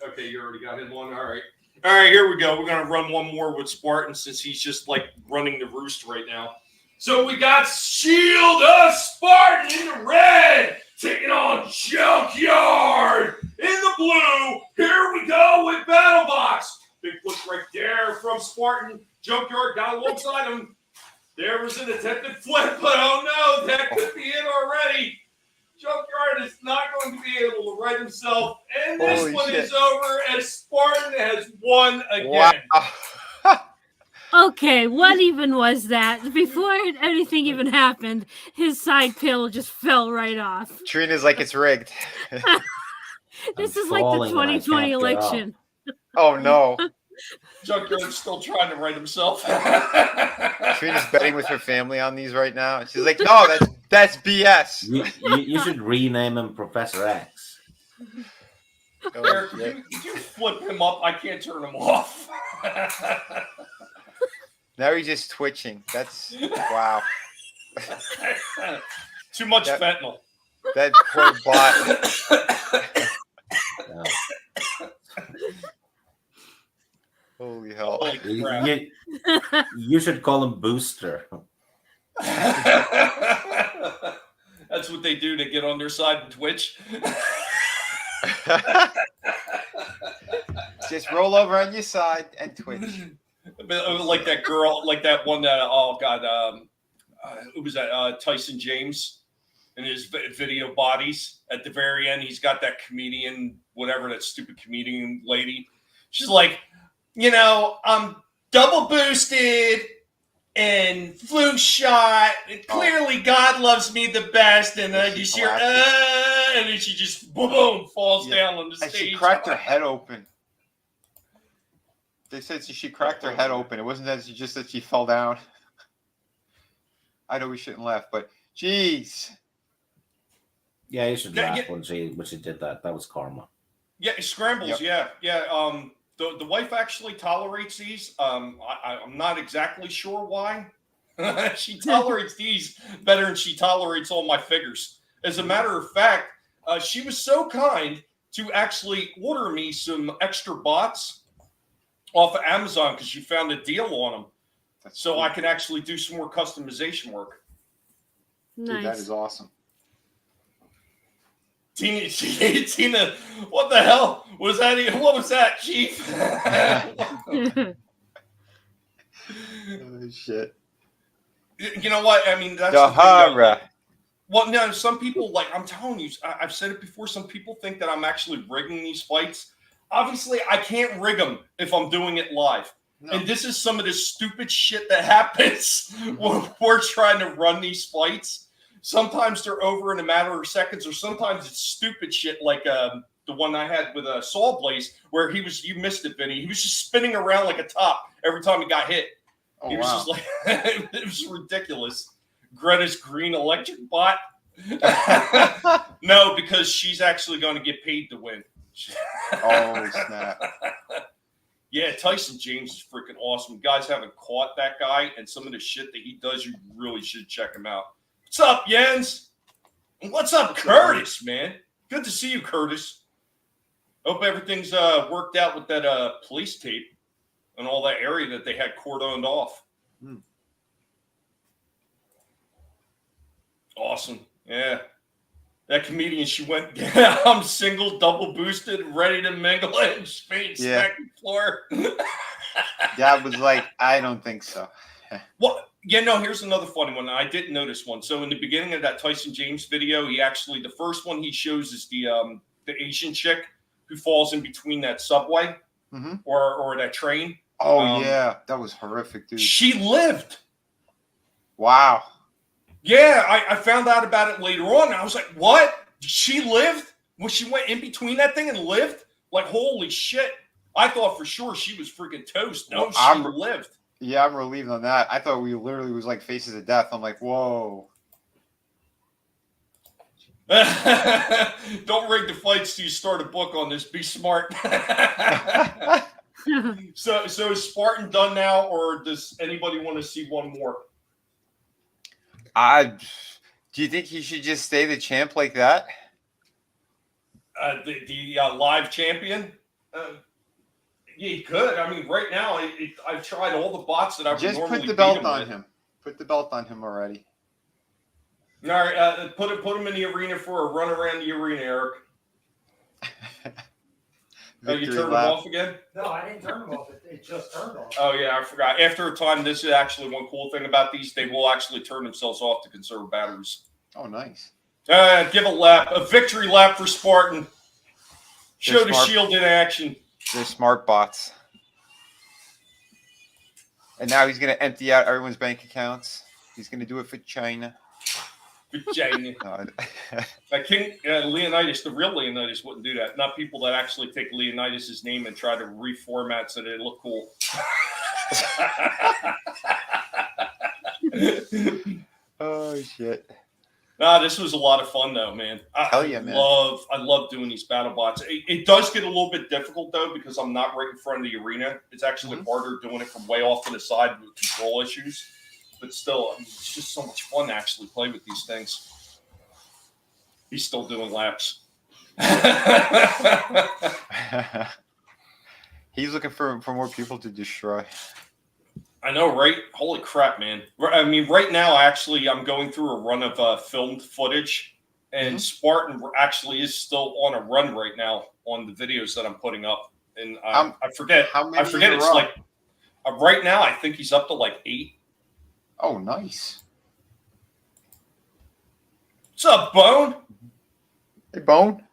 Okay, you already got him one. All right, here we go. We're going to run one more with Spartan since he's just like running the roost right now. So we got Shield of Spartan in the red, taking on Junkyard in the blue. Here we go with BattleBox. Big push right there from Spartan. Junkyard got alongside him. There was an attempted flip, but oh no, that could be it already. Junkyard is not going to be able to right himself, and this one is over as Spartan has won again. Wow. Okay, what even was that? Before anything even happened, his side pill just fell right off. Trina's like it's rigged. This is like the 2020 election. Oh, no. Junkyard's still trying to right himself. Trina's betting with her family on these right now. She's like, no, that's BS. You should rename him Professor X. Eric, could you flip him up? I can't turn him off. Now he's just twitching. That's wow. Too much fentanyl. That poor bot. Holy hell. Holy crap. You should call him Booster. That's what they do to get on their side and twitch. Just roll over on your side and twitch. Like that girl, like that one that, oh God, it was that Tyson James and his video bodies. At the very end, he's got that comedian, whatever, that stupid comedian lady. She's like, you know, I'm double boosted and flu shot. And clearly, God loves me the best. And you see her, and then she just boom falls down on the stage. And she cracked her head open. They said she cracked her head open. It wasn't that she fell down. I know we shouldn't laugh, but jeez. Yeah, you should laugh when she did that. That was karma. Yeah, it scrambles. Yep. Yeah. The wife actually tolerates these. I'm not exactly sure why. She tolerates these better than she tolerates all my figures. As a matter of fact, she was so kind to actually order me some extra bots off of Amazon because she found a deal on them. So cool. I can actually do some more customization work. Nice. Dude, that is awesome. Tina, what the hell was that? What was that, Chief? Oh, shit. You know what? I mean, that's Dahara. Well, no, some people, like, I'm telling you, I've said it before, some people think that I'm actually rigging these fights. Obviously, I can't rig them if I'm doing it live. No. And this is some of the stupid shit that happens when we're trying to run these fights. Sometimes they're over in a matter of seconds, or sometimes it's stupid shit like the one I had with Saw Blaze, where you missed it, Vinny. He was just spinning around like a top every time he got hit. Oh, he was just like, it was ridiculous. Greta's green electric bot. No, because she's actually going to get paid to win. Oh, snap. Yeah, Tyson James is freaking awesome. You guys haven't caught that guy, and some of the shit that he does, you really should check him out. What's up, Jens? And what's up, Curtis, man? Good to see you, Curtis. Hope everything's worked out with that police tape and all that area that they had cordoned off. Awesome. Yeah. That comedian, she went, I'm single, double boosted, ready to mingle, and space back the floor. That was like, I don't think so. Well, yeah, no, here's another funny one. I didn't notice one. So in the beginning of that Tyson James video, the first one he shows is the Asian chick who falls in between that subway or that train. Oh, yeah. That was horrific, dude. She lived. Wow. Yeah, I found out about it later on. I was like, what? She lived? When she went in between that thing and lived? Like, holy shit. I thought for sure she was freaking toast. No, she lived. Yeah, I'm relieved on that. I thought we literally was like faces of death. I'm like, whoa. Don't rig the fights till you start a book on this. Be smart. So is Spartan done now, or does anybody want to see one more? Do you think he should just stay the champ like that? The live champion? Yeah, he could. I mean, right now, I've tried all the bots that I would just normally put the belt beat him on with. him. Put the belt on him already. All right, put him in the arena for a run around the arena, Eric. You turned him off again? No, I didn't turn him off. It just turned off. Oh, yeah, I forgot. After a time, this is actually one cool thing about these. They will actually turn themselves off to conserve batteries. Oh, nice. Give a victory lap for Spartan. Show the shield in action. They're smart bots. And now he's going to empty out everyone's bank accounts. He's going to do it for China. For China. King Leonidas, the real Leonidas, wouldn't do that. Not people that actually take Leonidas' name and try to reformat so they look cool. Oh, shit. Nah, this was a lot of fun though, man. Hell yeah, man. I love doing these battle bots. It does get a little bit difficult though because I'm not right in front of the arena. It's actually harder doing it from way off to the side with control issues. But still, I mean, it's just so much fun to actually play with these things. He's still doing laps. He's looking for more people to destroy. I know, right? Holy crap, man. I mean, right now, actually, I'm going through a run of filmed footage, and Spartan actually is still on a run right now on the videos that I'm putting up. And I forget. I forget it's like, right now, I think he's up to like 8. Oh, nice. What's up, Bone? Hey, Bone.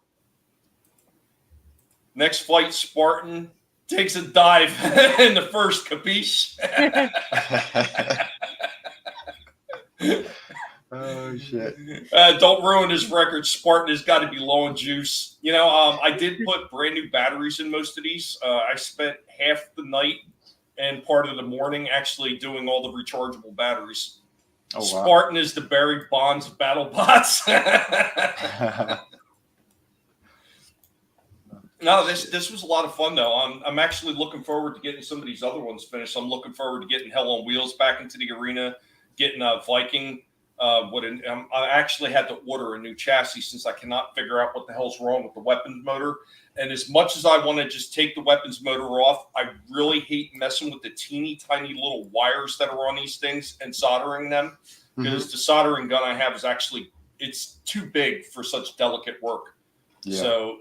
Next fight, Spartan takes a dive in the first, capiche? Oh, shit. Don't ruin his record. Spartan has got to be low on juice. You know, I did put brand new batteries in most of these. I spent half the night and part of the morning actually doing all the rechargeable batteries. Oh, wow. Spartan is the Barry Bonds of battle bots. No, this was a lot of fun though. I'm actually looking forward to getting some of these other ones finished. I'm looking forward to getting Hell on Wheels back into the arena, getting Viking. I actually had to order a new chassis since I cannot figure out what the hell's wrong with the weapons motor. And as much as I want to just take the weapons motor off, I really hate messing with the teeny tiny little wires that are on these things and soldering them, because the soldering gun I have is actually, it's too big for such delicate work. Yeah. So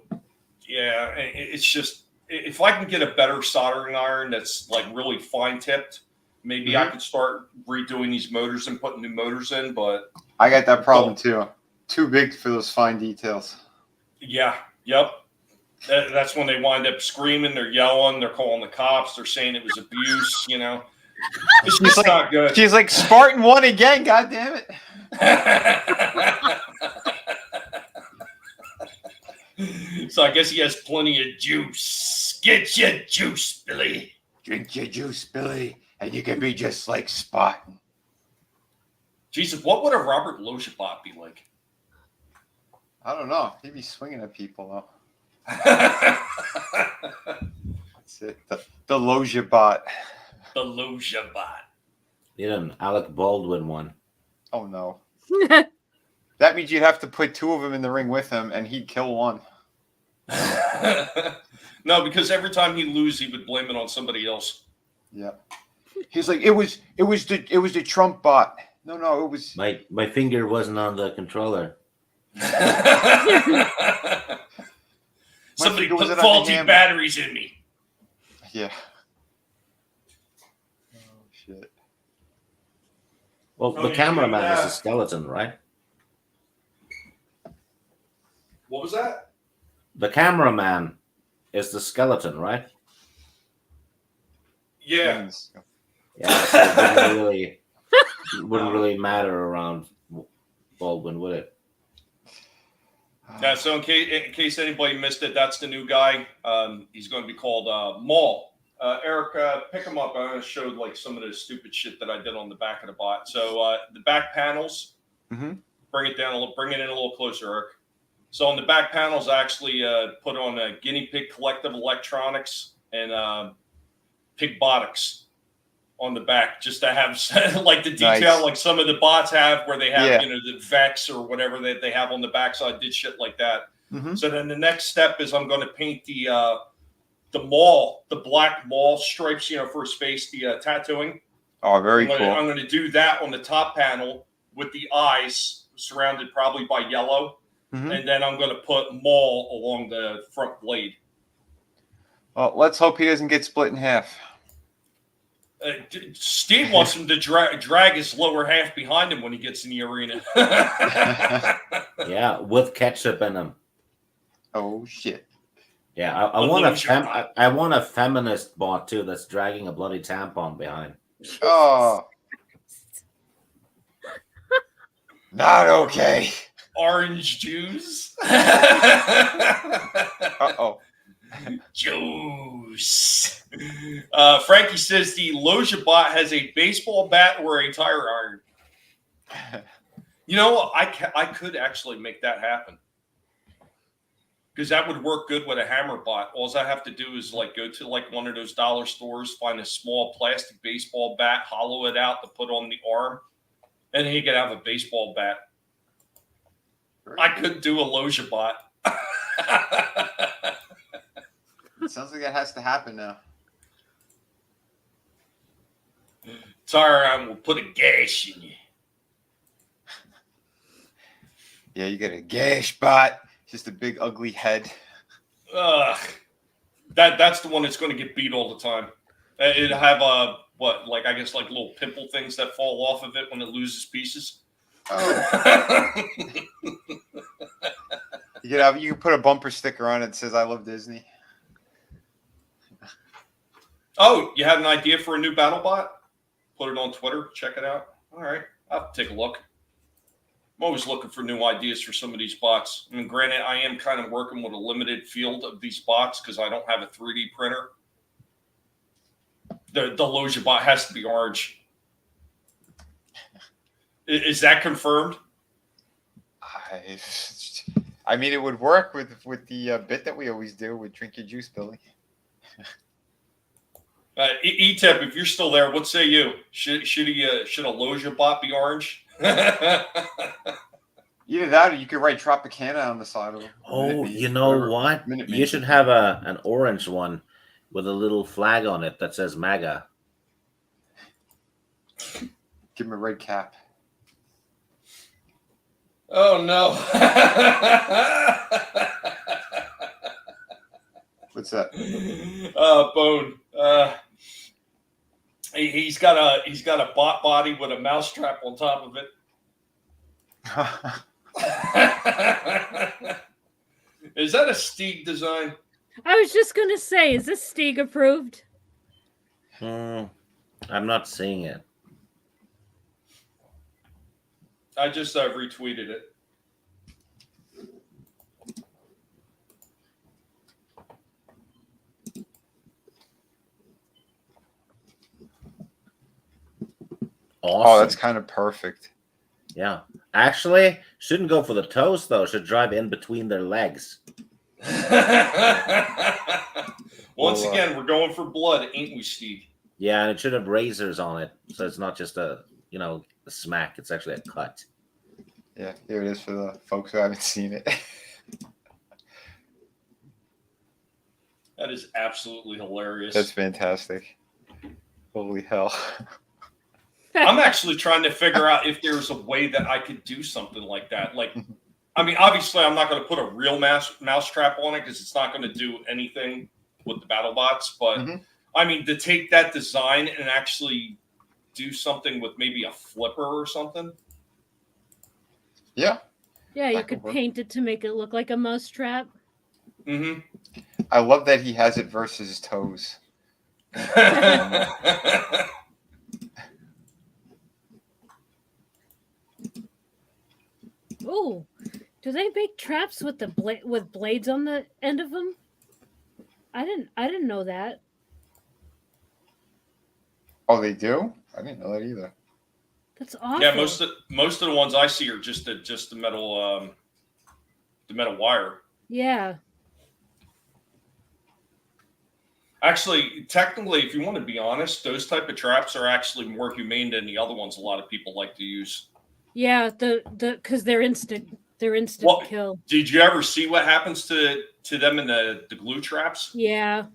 yeah, it's just, if I can get a better soldering iron that's like really fine tipped, maybe I could start redoing these motors and putting new motors in. But I got that problem too. Too big for those fine details. Yeah. Yep. That's when they wind up screaming. They're yelling. They're calling the cops. They're saying it was abuse. You know, it's just like, not good. She's like, Spartan won again. God damn it. So I guess he has plenty of juice. Get your juice, Billy. Drink your juice, Billy, and you can be just like Spartan. Jesus, what would a Robert Logebot be like? I don't know. He'd be swinging at people, though. That's it. The Logebot. The Logebot. Need an Alec Baldwin one. Oh, no. That means you'd have to put 2 of them in the ring with him, and he'd kill one. No, because every time he lose, he would blame it on somebody else. Yeah. He's like, it was the Trump bot. No, it was my finger wasn't on the controller. Somebody put faulty batteries in me. Yeah. Oh shit. Well, the cameraman is a skeleton, right? What was that? The cameraman is the skeleton, right? Yeah. Yeah. So it wouldn't really matter around Baldwin, would it? Yeah. So in case anybody missed it, that's the new guy. He's going to be called Maul. Eric, pick him up. I'm going to show like some of the stupid shit that I did on the back of the bot. So the back panels. Bring it down a little. Bring it in a little closer, Eric. So on the back panels, I actually put on a Guinea Pig Collective Electronics and Pigbotics on the back, just to have like the detail, like some of the bots have, where they have, you know, the Vex or whatever that they have on the back. So I did shit like that. So then the next step is I'm going to paint the mall, the black mall stripes, you know, for his face, the tattooing. Oh, very cool. I'm going to do that on the top panel with the eyes surrounded probably by yellow. And then I'm going to put Maul along the front blade. Well, let's hope he doesn't get split in half. Steve wants him to drag his lower half behind him when he gets in the arena. Yeah, with ketchup in him. Oh, shit. Yeah, I want a feminist bot, too, that's dragging a bloody tampon behind. Oh. Not okay. Orange juice. Uh-oh. Juice. Frankie says the Logebot has a baseball bat or a tire iron. You know, I could actually make that happen. Because that would work good with a hammer bot. All I have to do is like go to like one of those dollar stores, find a small plastic baseball bat, hollow it out to put on the arm, and then you can have a baseball bat. I could do a Loja bot. It sounds like that has to happen now. Sorry, we'll put a gash in you. Yeah, you get a gash bot. Just a big ugly head. That's the one that's going to get beat all the time. It'd have I guess like little pimple things that fall off of it when it loses pieces. Oh. You can put a bumper sticker on it that says "I love Disney." Oh, you had an idea for a new battle bot? Put it on Twitter. Check it out. All right, I'll take a look. I'm always looking for new ideas for some of these bots. I mean, granted, I am kind of working with a limited field of these bots because I don't have a 3D printer. The Loja bot has to be orange. Is that confirmed? I mean, it would work with the bit that we always do with Drink Your Juice, Billy. E-Tep, if you're still there, what say you? Should a Loja bot be orange? Either that, or you could write Tropicana on the side of it. Oh, you know what? You should have an orange one with a little flag on it that says MAGA. Give him a red cap. Oh no! What's that? Bone. He's got a bot body with a mousetrap on top of it. Is that a Stieg design? I was just gonna say, is this Stieg approved? I'm not seeing it. I just retweeted it. Awesome. Oh, that's kind of perfect. Yeah. Actually, shouldn't go for the toes, though. Should drive in between their legs. Once again, we're going for blood, ain't we, Steve? Yeah, and it should have razors on it. So it's not just a smack. It's actually a cut. Yeah, here it is for the folks who haven't seen it. That is absolutely hilarious. That's fantastic. Holy hell. I'm actually trying to figure out if there's a way that I could do something like that. Like, I mean, obviously, I'm not going to put a real mousetrap on it because it's not going to do anything with the battle bots. But, I mean, to take that design and actually do something with maybe a flipper or something. Yeah. Yeah, you could paint it to make it look like a mousetrap. Mm-hmm. I love that he has it versus his toes. Oh, do they make traps with with blades on the end of them? I didn't know that. Oh, they do? I didn't know that either. That's awesome. Yeah, most of the ones I see are just the metal wire. Yeah. Actually, technically, if you want to be honest, those type of traps are actually more humane than the other ones a lot of people like to use. Yeah, because they're instant kill. Did you ever see what happens to them in the glue traps? Yeah.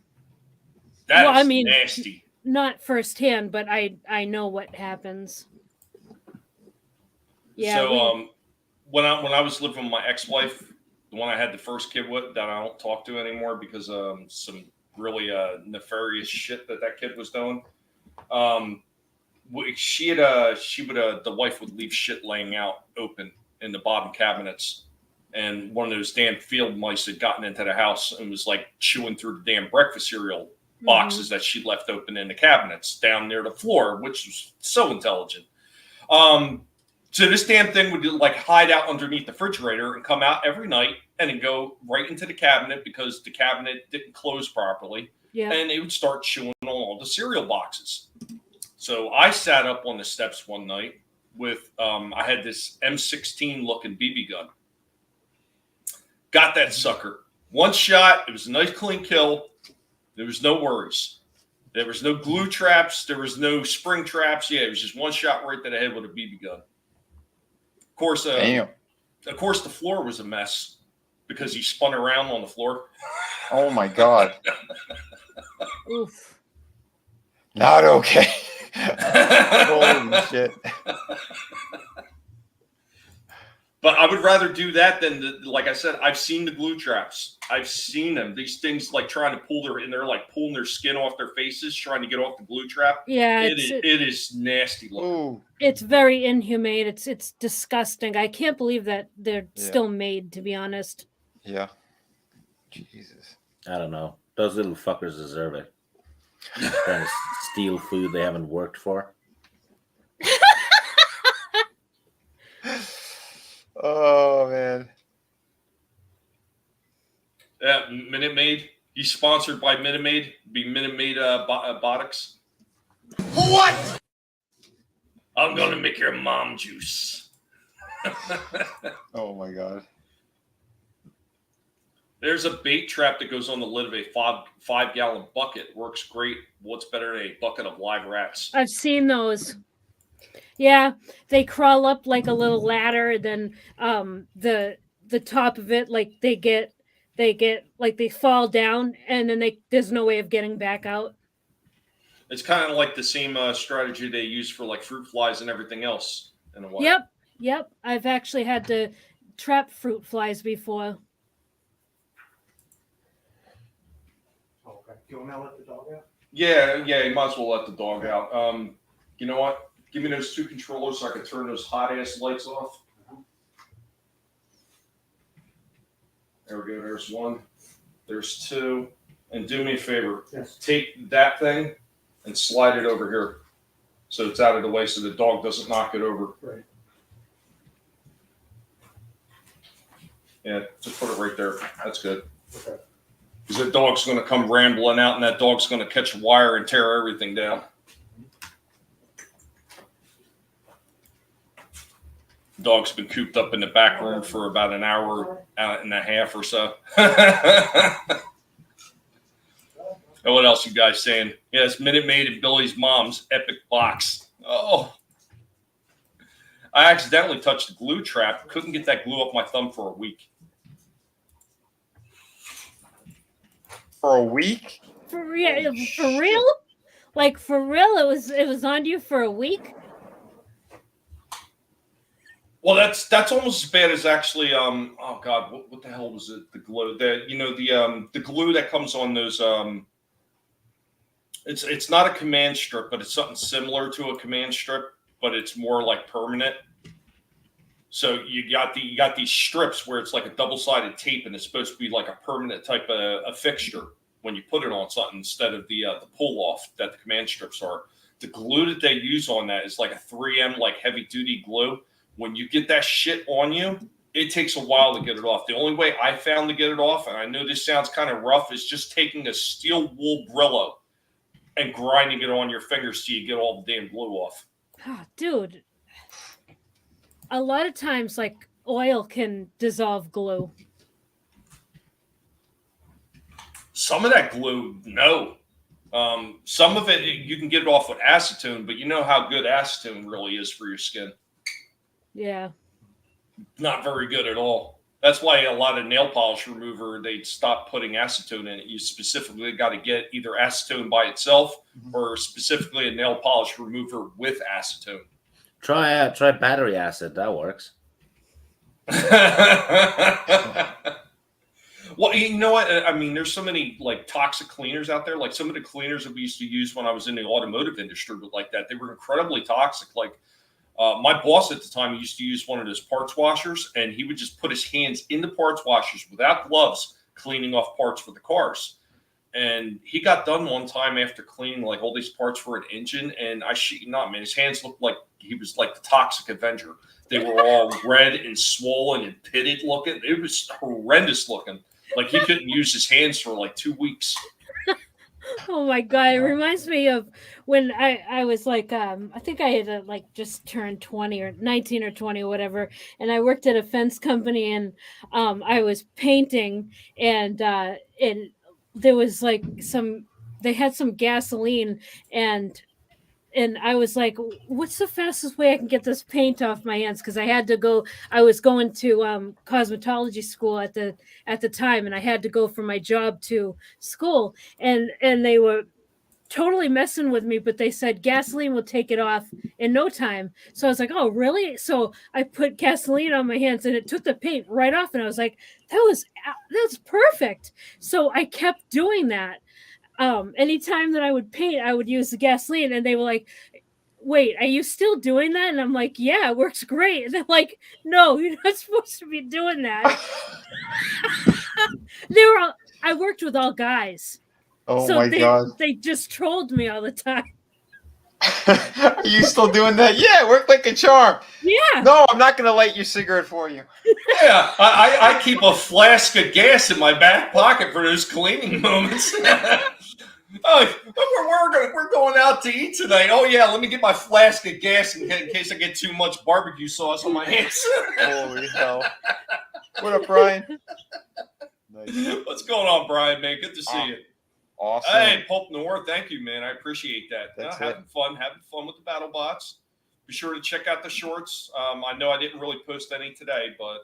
That is nasty. Not firsthand, but I know what happens. Yeah. So when I was living with my ex-wife, the one I had the first kid with, that I don't talk to anymore because some really nefarious shit that kid was doing. The wife would leave shit laying out open in the bottom cabinets, and one of those damn field mice had gotten into the house and was like chewing through the damn breakfast cereal boxes that she left open in the cabinets down near the floor, which was so intelligent. So this damn thing would like hide out underneath the refrigerator and come out every night and then go right into the cabinet because the cabinet didn't close properly. Yeah. And it would start chewing on all the cereal boxes. So I sat up on the steps one night with I had this M16 looking BB gun. Got that sucker. One shot. It was a nice clean kill. There was no worries. There was no glue traps. There was no spring traps. Yeah, it was just one shot right to the head with a BB gun. Of course, Damn. Of course, the floor was a mess because he spun around on the floor. Oh my God. Oof. Not okay. Holy shit. But I would rather do that than, like I said, I've seen the glue traps. I've seen them. These things like trying to pull and they're like pulling their skin off their faces, trying to get off the glue trap. Yeah, it is nasty looking. Ooh. it's very inhumane. It's disgusting. I can't believe that they're Yeah. still made, to be honest. Yeah. Jesus. I don't know. Those little fuckers deserve it. Trying to steal food they haven't worked for. Oh man. Yeah, Minute Maid. He's sponsored by Minute Maid. Be Minute Maid Botics. What? I'm gonna make your mom juice. Oh my God. There's a bait trap that goes on the lid of a 5-gallon bucket. Works great. What's better than a bucket of live rats? I've seen those. Yeah, they crawl up like a little ladder. Then the top of it, like they get like they fall down, and then there's no way of getting back out. It's kind of like the same strategy they use for like fruit flies and everything else in a way. Yep. I've actually had to trap fruit flies before. Okay. Do you want to let the dog out? Yeah, you might as well let the dog out. You know what? Give me those 2 controllers so I can turn those hot ass lights off. There we go. There's 1. There's 2. And do me a favor. Yes. Take that thing and slide it over here so it's out of the way so the dog doesn't knock it over. Right. Yeah, just put it right there. That's good. Okay. Because the dog's going to come rambling out and that dog's going to catch a wire and tear everything down. Dog's been cooped up in the back room for about an hour and a half or so. And what else you guys saying? Yes, Minute Maid and Billy's mom's epic box. Oh. I accidentally touched the glue trap. Couldn't get that glue off my thumb for a week. For a week? For real? Like for real? It was on you for a week? Well, that's almost as bad as actually. Oh God, what the hell was it? The glue, the glue that comes on those. It's not a command strip, but it's something similar to a command strip, but it's more like permanent. So you got these strips where it's like a double-sided tape, and it's supposed to be like a permanent type of a fixture when you put it on something instead of the pull-off that the command strips are. The glue that they use on that is like a 3M like heavy-duty glue. When you get that shit on you, it takes a while to get it off. The only way I found to get it off, and I know this sounds kind of rough, is just taking a steel wool Brillo and grinding it on your fingers so you get all the damn glue off. Oh, dude. A lot of times, like, oil can dissolve glue. Some of that glue, no. Some of it, you can get it off with acetone, but you know how good acetone really is for your skin. Yeah. Not very good at all. That's why a lot of nail polish remover, they stop putting acetone in it. You specifically got to get either acetone by itself or specifically a nail polish remover with acetone. Try battery acid. That works. Well, you know what? I mean, there's so many like toxic cleaners out there. Like some of the cleaners that we used to use when I was in the automotive industry, but like that, they were incredibly toxic. Like my boss at the time used to use one of those parts washers, and he would just put his hands in the parts washers without gloves, cleaning off parts for the cars. And he got done one time after cleaning like all these parts for an engine, and I shit you not, man, his hands looked like he was like the Toxic Avenger. They were all red and swollen and pitted looking. It was horrendous looking. Like he couldn't use his hands for like 2 weeks. Oh my god, it reminds me of when I was like I think I had like just turned 20 or 19 or 20 or whatever, and I worked at a fence company, and I was painting, and there was like some they had some gasoline, and I was like, what's the fastest way I can get this paint off my hands? Because I was going to cosmetology school at the time, and I had to go from my job to school, and they were totally messing with me, but they said gasoline will take it off in no time. So I was like, oh really? So I put gasoline on my hands, and it took the paint right off, and I was like, that's perfect. So I kept doing that. Anytime that I would paint, I would use the gasoline, and they were like, wait, are you still doing that? And I'm like, yeah, it works great. And they're like, no, you're not supposed to be doing that. I worked with all guys. Oh So my god. they just trolled me all the time. Are you still doing that? Yeah, work like a charm. Yeah. No, I'm not gonna light your cigarette for you. Yeah, I keep a flask of gas in my back pocket for those cleaning moments. Oh, we're going out to eat tonight. Oh yeah, let me get my flask of gas in case I get too much barbecue sauce on my hands. Holy hell. What up, Brian? Nice. What's going on, Brian, man? Good to see you. Awesome. Hey, Pulp Noir, thank you, man. I appreciate that. That's having fun with the battle bots. Be sure to check out the shorts. I know I didn't really post any today, but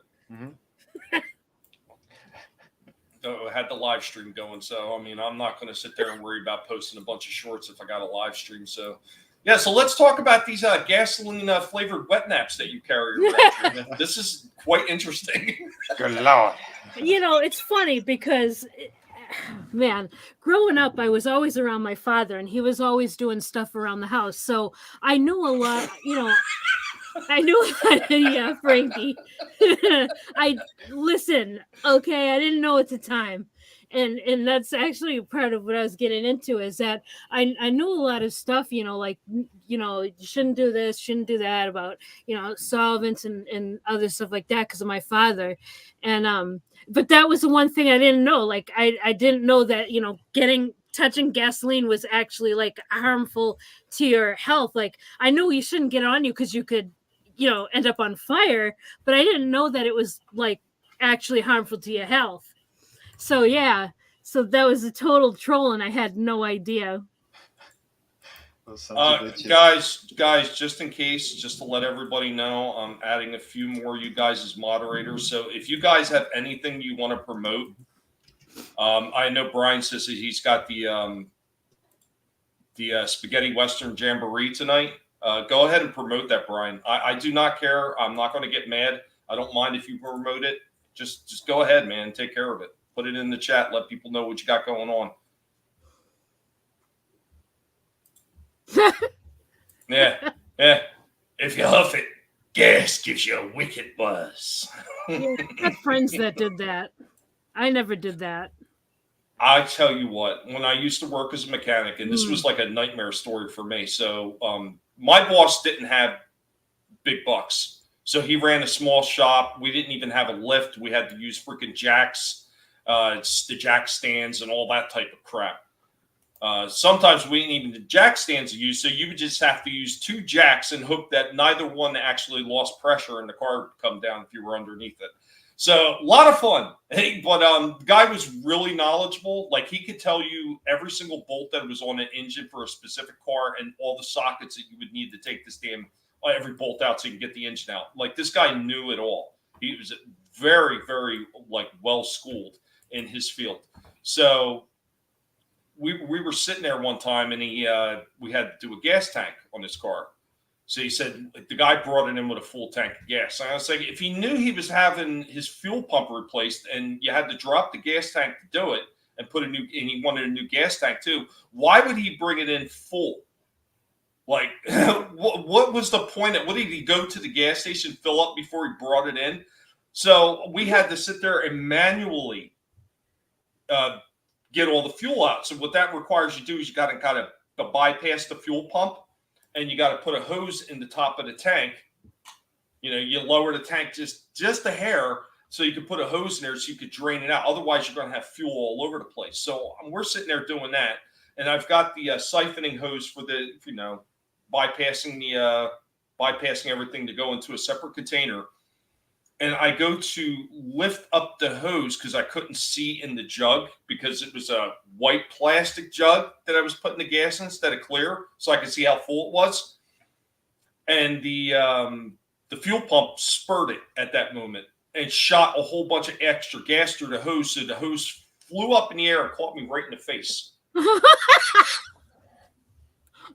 I had the live stream going. So, I mean, I'm not going to sit there and worry about posting a bunch of shorts if I got a live stream. So, yeah, so let's talk about these gasoline flavored wet naps that you carry around. This is quite interesting. Good Lord. You know, it's funny because, man, growing up, I was always around my father, and he was always doing stuff around the house. So I knew a lot, you know. Yeah, Frankie. I listen, okay, I didn't know at the time. And that's actually part of what I was getting into, is that I knew a lot of stuff, you know, like, you know, you shouldn't do this, shouldn't do that, about, you know, solvents and other stuff like that because of my father. And but that was the one thing I didn't know. Like I didn't know that, you know, touching gasoline was actually like harmful to your health. Like I knew you shouldn't get it on you because you could, you know, end up on fire, but I didn't know that it was like actually harmful to your health. So yeah, so that was a total troll, and I had no idea. Guys, just in case, just to let everybody know, I'm adding a few more you guys as moderators. So if you guys have anything you want to promote, I know Brian says that he's got the Spaghetti Western Jamboree tonight. Go ahead and promote that, Brian. I do not care. I'm not going to get mad. I don't mind if you promote it. Just go ahead, man. Take care of it. Put it in the chat. Let people know what you got going on. Yeah. If you huff it, gas gives you a wicked buzz. I had friends that did that. I never did that. I tell you what, when I used to work as a mechanic, and this was like a nightmare story for me. So my boss didn't have big bucks. So he ran a small shop. We didn't even have a lift. We had to use freaking jacks, the jack stands and all that type of crap. Sometimes we didn't even the jack stands use. So you would just have to use two jacks and hope that neither one actually lost pressure and the car would come down if you were underneath it. So a lot of fun. But the guy was really knowledgeable. Like he could tell you every single bolt that was on an engine for a specific car and all the sockets that you would need to take this damn every bolt out so you can get the engine out. Like this guy knew it all. He was very, very like well schooled in his field. So we were sitting there one time, and we had to do a gas tank on his car. So he said the guy brought it in with a full tank of gas. And I was like, if he knew he was having his fuel pump replaced and you had to drop the gas tank to do it and and he wanted a new gas tank too, why would he bring it in full? Like, what was the point? What did he go to the gas station, fill up before he brought it in? So we had to sit there and manually get all the fuel out. So what that requires you to do is you got to kind of bypass the fuel pump, and you got to put a hose in the top of the tank. You know, you lower the tank just a hair so you could put a hose in there so you could drain it out. Otherwise, you're going to have fuel all over the place. So we're sitting there doing that. and I've got the siphoning hose for the, bypassing everything to go into a separate container. And I go to lift up the hose because I couldn't see in the jug because it was a white plastic jug that I was putting the gas in instead of clear, so I could see how full it was. And the fuel pump spurted at that moment and shot a whole bunch of extra gas through the hose, so the hose flew up in the air and caught me right in the face.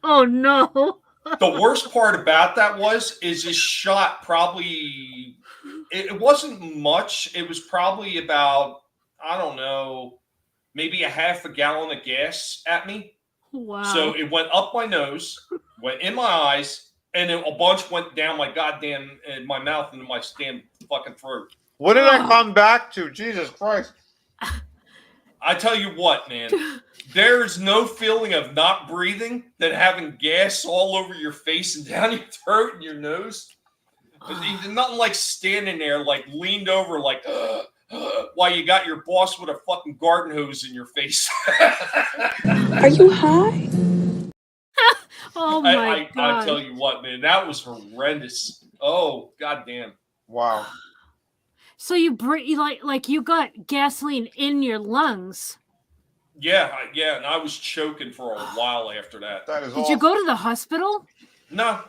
Oh no. The worst part about that is it shot probably, it wasn't much. It was probably about, I don't know, maybe a half a gallon of gas at me. Wow. So it went up my nose, went in my eyes, and then a bunch went down my goddamn, in my mouth and my damn fucking throat. What did I come back to? Jesus Christ. I tell you what, man. There's no feeling of not breathing than having gas all over your face and down your throat and your nose. There's nothing like standing there, like leaned over, like while you got your boss with a fucking garden hose in your face. Are you high? Oh my God. I tell you what, man, that was horrendous. Oh, goddamn. Wow. So you like you got gasoline in your lungs. Yeah, and I was choking for a while after that. That is Did you go to the hospital? No.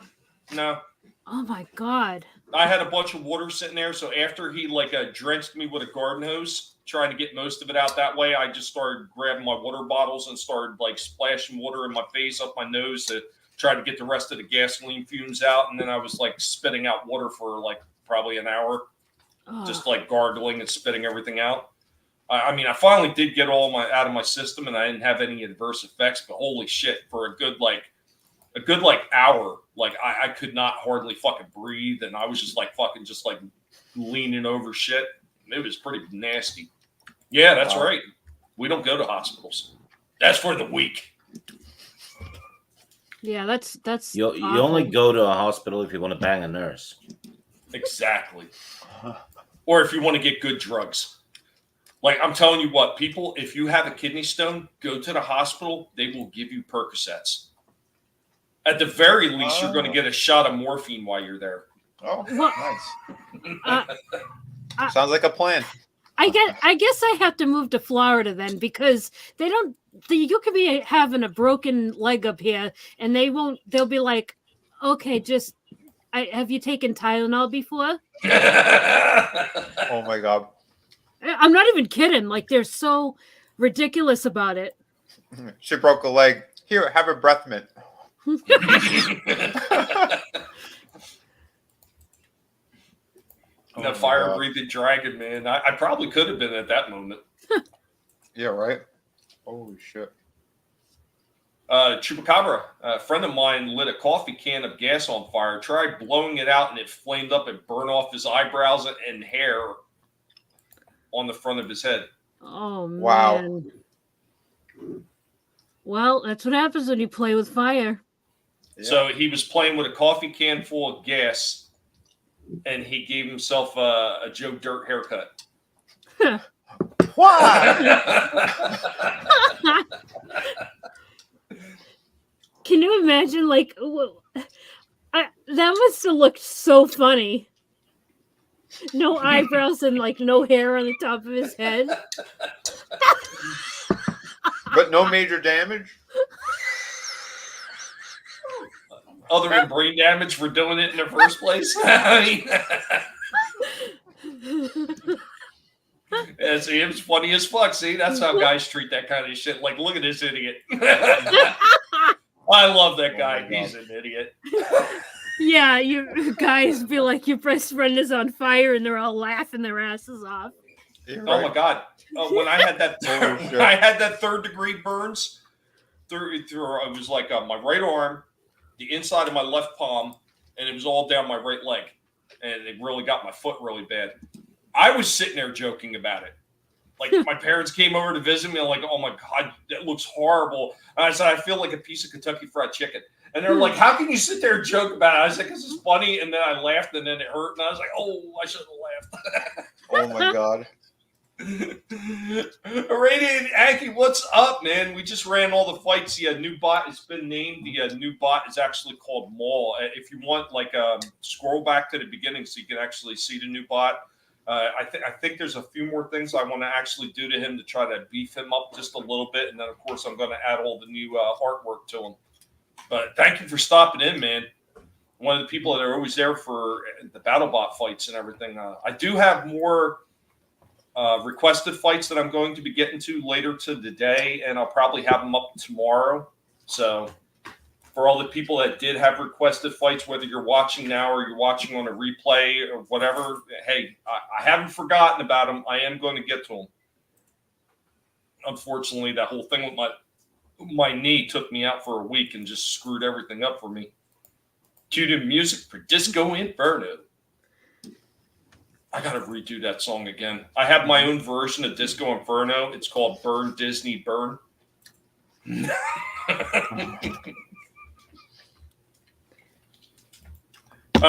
Oh my God. I had a bunch of water sitting there, so after he drenched me with a garden hose, trying to get most of it out that way, I just started grabbing my water bottles and started splashing water in my face, up my nose to try to get the rest of the gasoline fumes out, and then I was spitting out water for probably an hour, just gargling and spitting everything out. I mean, I finally did get all out of my system, and I didn't have any adverse effects. But holy shit, for a good hour, I could not hardly fucking breathe, and I was just leaning over shit. It was pretty nasty. Yeah, that's right. We don't go to hospitals. That's for the weak. Yeah, that's. You only go to a hospital if you want to bang a nurse. Exactly. Or if you want to get good drugs. I'm telling you what, people, if you have a kidney stone, go to the hospital. They will give you Percocets. At the very least, you're going to get a shot of morphine while you're there. Oh, nice. Sounds like a plan. I guess I have to move to Florida then, because you could be having a broken leg up here and they'll be like, okay, have you taken Tylenol before? Oh my God. I'm not even kidding. They're so ridiculous about it. She broke a leg. Here, have a breath mint. The fire-breathing dragon, man. I probably could have been at that moment. Yeah, right? Holy shit. Chupacabra, a friend of mine lit a coffee can of gas on fire, tried blowing it out, and it flamed up and burned off his eyebrows and hair on the front of his head. Oh, man. Wow. Well, that's what happens when you play with fire. Yeah. So he was playing with a coffee can full of gas, and he gave himself a Joe Dirt haircut. Why? Can you imagine? That must have looked so funny. No eyebrows and no hair on the top of his head. But no major damage? Other than brain damage for doing it in the first place? I mean, yeah, see, it was funny as fuck. See, that's how guys treat that kind of shit. Look at this idiot. I love that guy. He's an idiot. Yeah, you guys be like, your best friend is on fire, and they're all laughing their asses off. Right. Oh my God! When I had that third-degree burns through it was my right arm, the inside of my left palm, and it was all down my right leg, and it really got my foot really bad. I was sitting there joking about it. My parents came over to visit me. I'm like, oh my God, that looks horrible. And I said, I feel like a piece of Kentucky Fried Chicken. And they're like, how can you sit there and joke about it? I was like, this is funny. And then I laughed, and then it hurt. And I was like, oh, I shouldn't have laughed. Oh my God. Radiant Anki, what's up, man? We just ran all the fights. The new bot has been named. The new bot is actually called Maul. If you want, scroll back to the beginning so you can actually see the new bot. I think there's a few more things I want to actually do to him to try to beef him up just a little bit, and then of course I'm going to add all the new artwork to him. But thank you for stopping in, man. One of the people that are always there for the BattleBot fights and everything. I do have more requested fights that I'm going to be getting to later today, and I'll probably have them up tomorrow. So for all the people that did have requested fights, whether you're watching now or you're watching on a replay or whatever, hey, I haven't forgotten about them. I am going to get to them. Unfortunately, that whole thing with my knee took me out for a week and just screwed everything up for me. Cue to music for Disco Inferno. I gotta redo that song again. I have my own version of Disco Inferno. It's called Burn Disney Burn.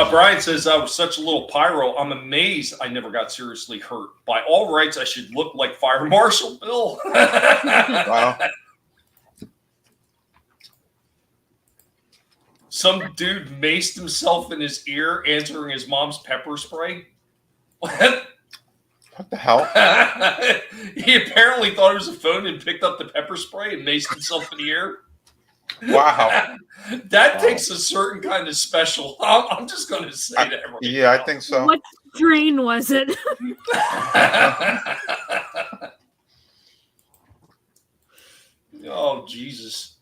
Brian says, I was such a little pyro. I'm amazed I never got seriously hurt. By all rights, I should look like Fire Marshal Bill. Wow. Some dude maced himself in his ear answering his mom's pepper spray. What? What the hell? He apparently thought it was a phone and picked up the pepper spray and maced himself in the ear. Wow. That takes a certain kind of special. I'm just going to say that. Yeah, I think so. What strain was it? Oh, Jesus.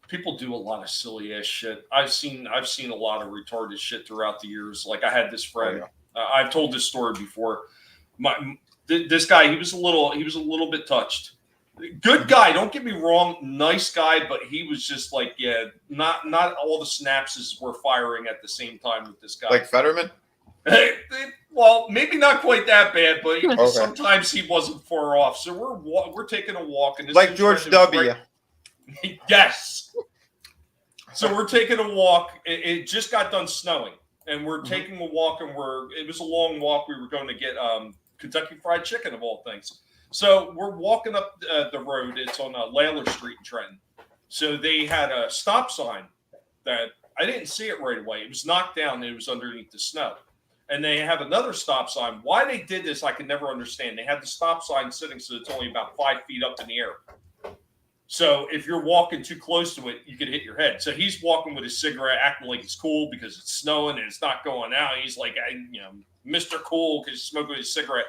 People do a lot of silly ass shit. I've seen a lot of retarded shit throughout the years. Like I had this friend. I've told this story before. This guy, he was a little bit touched. Good guy, don't get me wrong, nice guy, but he was just like, yeah, not all the synapses were firing at the same time with this guy. Like Fetterman? Well, maybe not quite that bad, but Okay. sometimes he wasn't far off. So we're taking a walk, and this Like George W. Yes. So we're taking a walk. It just got done snowing, and we're taking a walk, and it was a long walk. We were going to get Kentucky Fried Chicken of all things. So we're walking up the road. It's on Layler Street in Trenton. So they had a stop sign that I didn't see it right away. It was knocked down. It was underneath the snow. And they have another stop sign. Why they did this, I can never understand. They had the stop sign sitting so it's only about 5 feet up in the air. So if you're walking too close to it, you could hit your head. So he's walking with his cigarette, acting like he's cool because it's snowing and it's not going out. He's like, Mr. Cool because he's smoking his cigarette.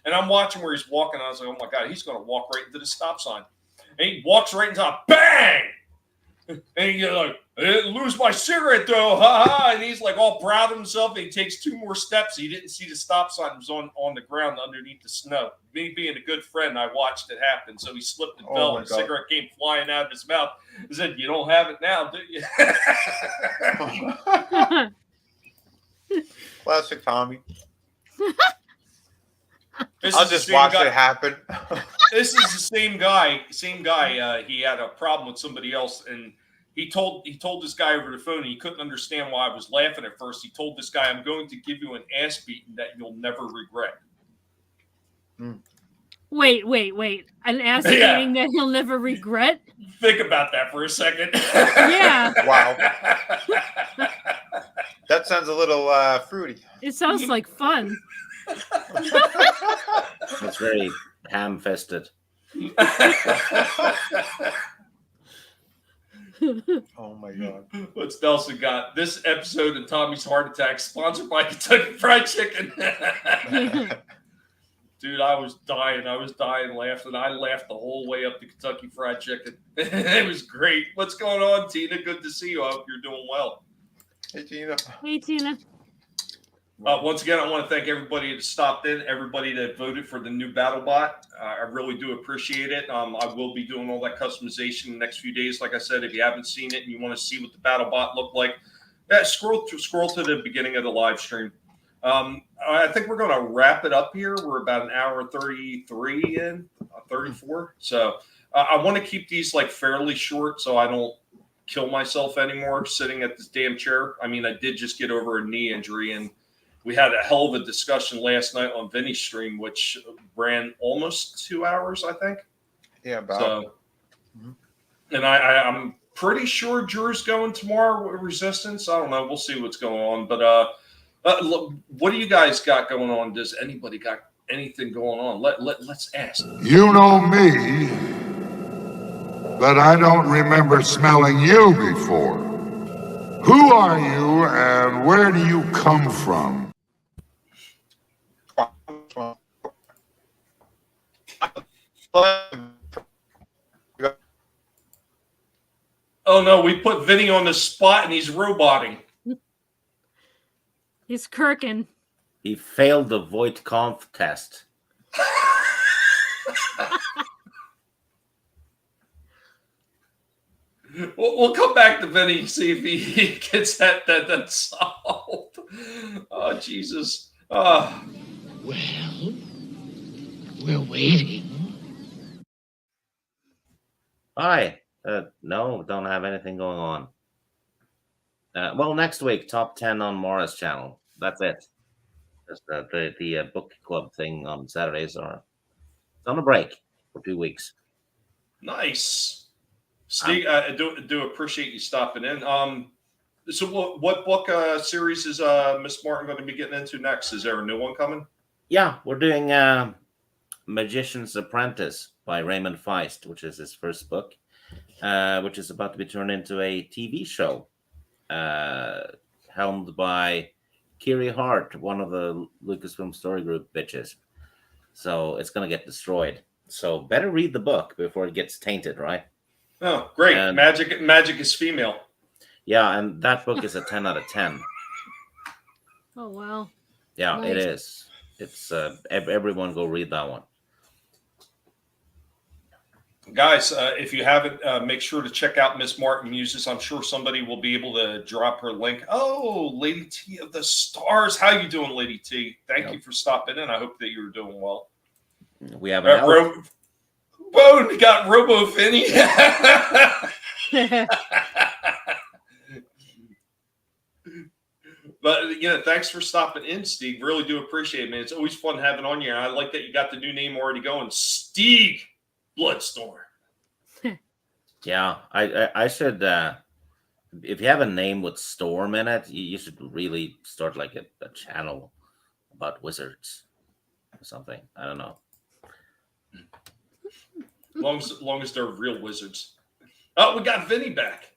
And I'm watching where he's walking. And I was like, oh my God, he's going to walk right into the stop sign. And he walks right into a bang. And he's like, I didn't lose my cigarette though. Ha ha. And he's like all proud of himself. And he takes 2 more steps. He didn't see the stop sign. It was on the ground underneath the snow. Me being a good friend, I watched it happen. So he slipped and fell. And the cigarette came flying out of his mouth. He said, you don't have it now, do you? Classic Tommy. I'll just watch it happen. This is the same guy. He had a problem with somebody else, and he told this guy over the phone, and he couldn't understand why I was laughing at first. He told this guy, I'm going to give you an ass beating that you'll never regret. Wait. An ass beating that he'll never regret? Think about that for a second. Yeah. Wow. That sounds a little fruity. It sounds like fun. It's very ham-fisted. Oh my God. What's Nelson got? This episode of Tommy's Heart Attack sponsored by Kentucky Fried Chicken. Dude, I was dying laughing. I laughed the whole way up to Kentucky Fried Chicken. It was great. What's going on, Tina? Good to see you. I hope you're doing well. Hey, Tina. Hey, Tina. Once again, I want to thank everybody that stopped in, everybody that voted for the new BattleBot. I really do appreciate it. I will be doing all that customization in the next few days. Like I said, if you haven't seen it and you want to see what the BattleBot looked like, scroll to the beginning of the live stream. I think we're going to wrap it up here. We're about an hour 33 in, 34. So I want to keep these like fairly short so I don't kill myself anymore sitting at this damn chair. I mean, I did just get over a knee injury, and we had a hell of a discussion last night on Vinny's stream, which ran almost 2 hours, I think. Yeah, about. So, and I'm pretty sure Drew's going tomorrow with Resistance. I don't know. We'll see what's going on. But look, what do you guys got going on? Does anybody got anything going on? Let's ask. You know me, but I don't remember smelling you before. Who are you and where do you come from? Oh no, we put Vinny on the spot and he's roboting. He's kirking. He failed the Voight Conf test. We'll come back to Vinny, see if he gets that solved. Oh, Jesus. Well, we're waiting. Hi. No, don't have anything going on. Well, next week, top 10 on Morris channel. That's it. Just the book club thing on Saturdays are on a break for 2 weeks. Nice. Steve, I do appreciate you stopping in. So what book series is Miss Martin going to be getting into next? Is there a new one coming? Yeah, we're doing Magician's Apprentice by Raymond Feist, which is his first book, which is about to be turned into a TV show, helmed by Kiri Hart, one of the Lucasfilm Story Group bitches. So it's going to get destroyed. So better read the book before it gets tainted, right? Oh, great. And, Magic is female. Yeah, and that book is a 10 out of 10. Oh, wow. Yeah, Nice. It is. It's everyone go read that one. Guys, if you haven't, make sure to check out Miss Martin Muses. I'm sure somebody will be able to drop her link. Oh, Lady T of the Stars. How you doing, Lady T? Thank you for stopping in. I hope that you're doing well. We have an Bone got Robo Vinny. But thanks for stopping in, Steve. Really do appreciate it, man. It's always fun having on you. I like that you got the new name already going, Steve Bloodstorm. Yeah, I should. If you have a name with storm in it, you should really start like a channel about wizards or something. I don't know. Long as they're real wizards. Oh, we got Vinny back.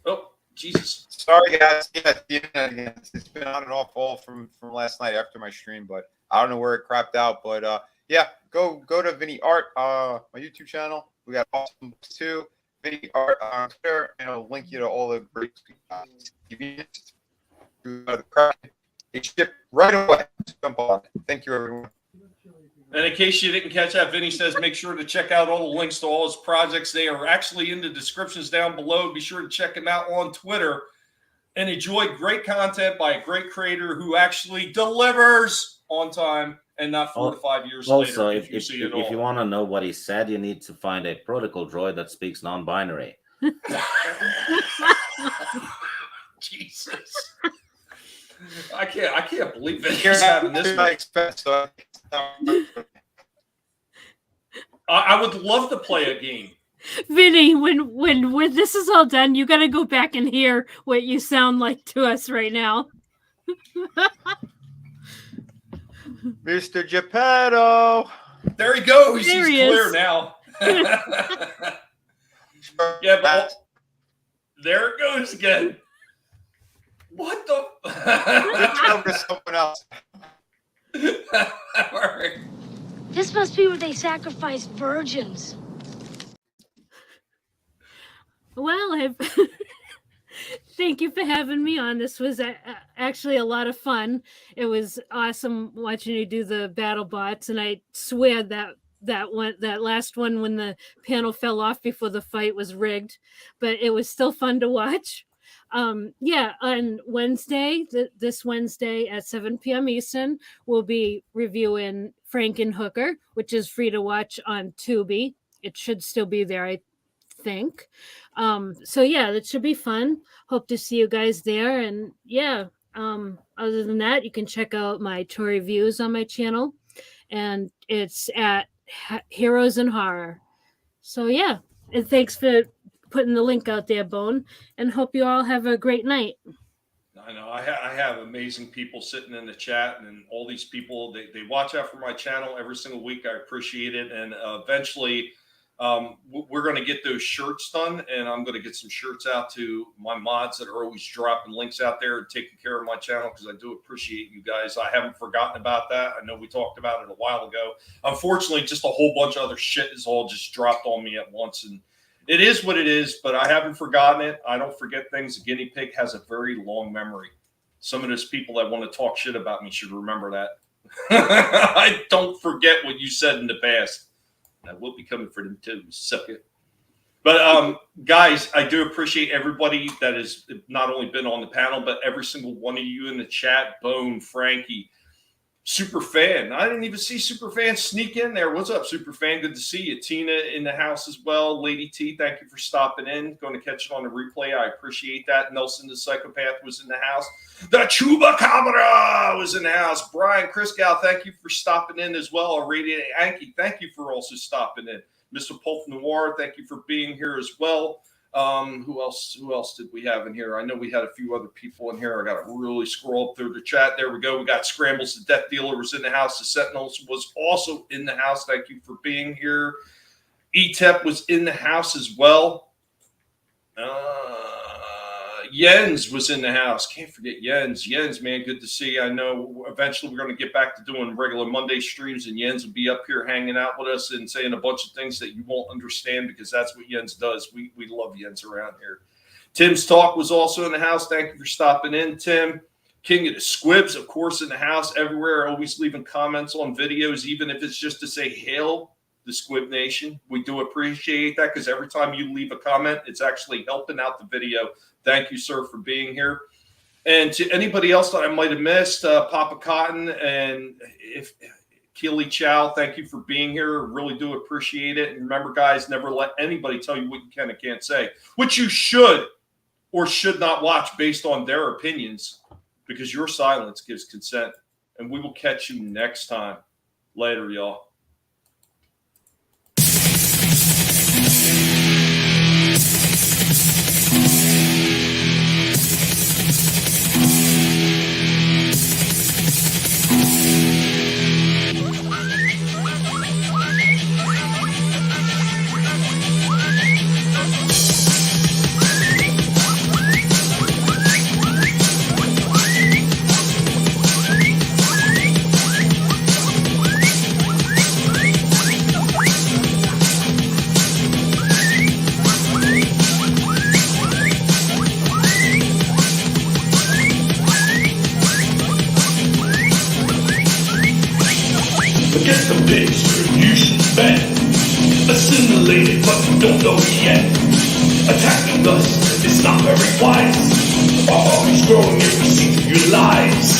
Oh, Jesus. Sorry, guys. Yeah, it's been on and off all from last night after my stream, but I don't know where it crapped out. But yeah, go to Vinny Art, my YouTube channel. We got awesome books too. Vinny Art on Twitter, and I'll link you to all the great TV. It shipped right away. Jump on. Thank you, everyone. And in case you didn't catch that, Vinny says make sure to check out all the links to all his projects. They are actually in the descriptions down below. Be sure to check him out on Twitter and enjoy great content by a great creator who actually delivers on time and not 4 to 5 years also, later. if you want to know what he said, you need to find a protocol droid that speaks non-binary. Jesus. I can't believe it. He's having this. I would love to play a game. Vinny, when this is all done, you got to go back and hear what you sound like to us right now. Mr. Geppetto. There he goes. There He's he clear is. now. Yeah, but there it goes again. What the? It's over to someone else. All right. This must be where they sacrifice virgins. Well, thank you for having me on. This was actually a lot of fun. It was awesome watching you do the battle bots, and I swear that last one when the panel fell off before the fight was rigged, but it was still fun to watch. Yeah, on Wednesday, this Wednesday at 7 p.m. Eastern, we'll be reviewing Frankenhooker, which is free to watch on Tubi. It should still be there, I think. So yeah, that should be fun. Hope to see you guys there. And yeah, Other than that, you can check out my toy reviews on my channel, and it's at Heroes in Horror. So yeah, and thanks for putting the link out there, Bone, and hope you all have a great night. I know I have amazing people sitting in the chat, and all these people, they watch out for my channel every single week. I appreciate it. And eventually we're going to get those shirts done, and I'm going to get some shirts out to my mods that are always dropping links out there and taking care of my channel, because I do appreciate you guys. I haven't forgotten about that. I know we talked about it a while ago. Unfortunately, just a whole bunch of other shit is all just dropped on me at once, and it is what it is, but I haven't forgotten it. I don't forget things. A guinea pig has a very long memory. Some of those people that want to talk shit about me should remember that. I don't forget what you said in the past. I will be coming for them too, sucker. But guys, I do appreciate everybody that has not only been on the panel, but every single one of you in the chat. Bone, Frankie, Superfan. I didn't even see Superfan sneak in there. What's up, Superfan? Good to see you. Tina in the house as well. Lady T, thank you for stopping in. Going to catch it on the replay. I appreciate that. Nelson the Psychopath was in the house. The Chupacabra was in the house. Brian Chrisgow, thank you for stopping in as well. Radiant Yankee, thank you for also stopping in. Mr. Pulp Noir, thank you for being here as well. Who else did we have in here? I know we had a few other people in here. I got to really scroll up through the chat. There we go. We got Scrambles, the Death Dealer was in the house. The Sentinels was also in the house. Thank you for being here. ETEP was in the house as well. Jens was in the house. Can't forget Jens. Jens, man, good to see you. I know eventually we're going to get back to doing regular Monday streams, and Jens will be up here hanging out with us and saying a bunch of things that you won't understand, because that's what Jens does. We love Jens around here. Tim's Talk was also in the house. Thank you for stopping in, Tim. King of the Squibs, of course, in the house everywhere, always leaving comments on videos, even if it's just to say hail the Squib Nation. We do appreciate that, because every time you leave a comment, it's actually helping out the video. Thank you, sir, for being here. And to anybody else that I might have missed, Papa Cotton and if Keely Chow, thank you for being here. Really do appreciate it. And remember, guys, never let anybody tell you what you can and can't say, which you should or should not watch based on their opinions, because your silence gives consent. And we will catch you next time. Later, y'all. Assimilated, but you don't know yet. Attacking us is not very wise. Our army's growing if we see through your lies.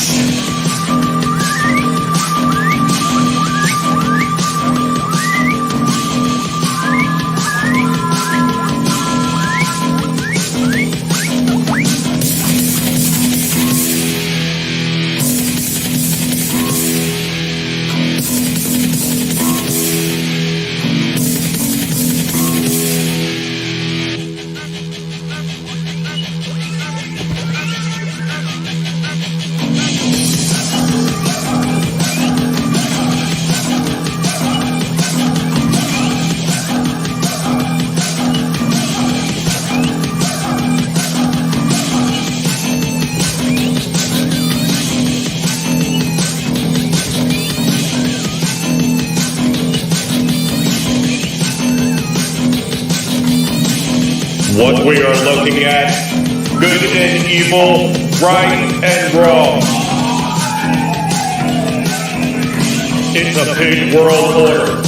What we are looking at, good and evil, right and wrong. It's a big world order.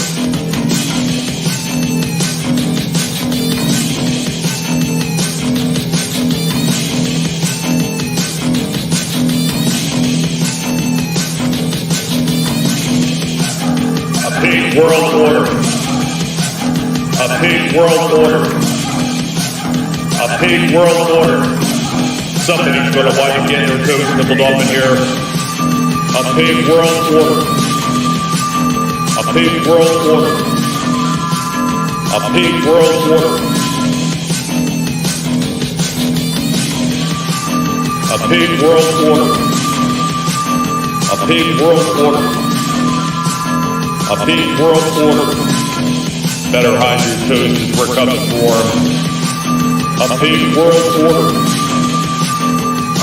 A big world order. A big world order. A big world order. Somebody's gonna wind up getting their toes nibbled off in here. A pig world order. A pig world order. A pig world order. A pig world order. A pig world order. A pig world order. Better hide your toes as we're coming for 'em. A pig world order.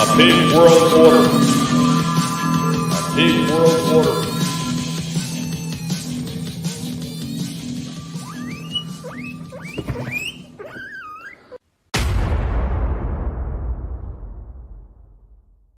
A pig world order. A pig world order.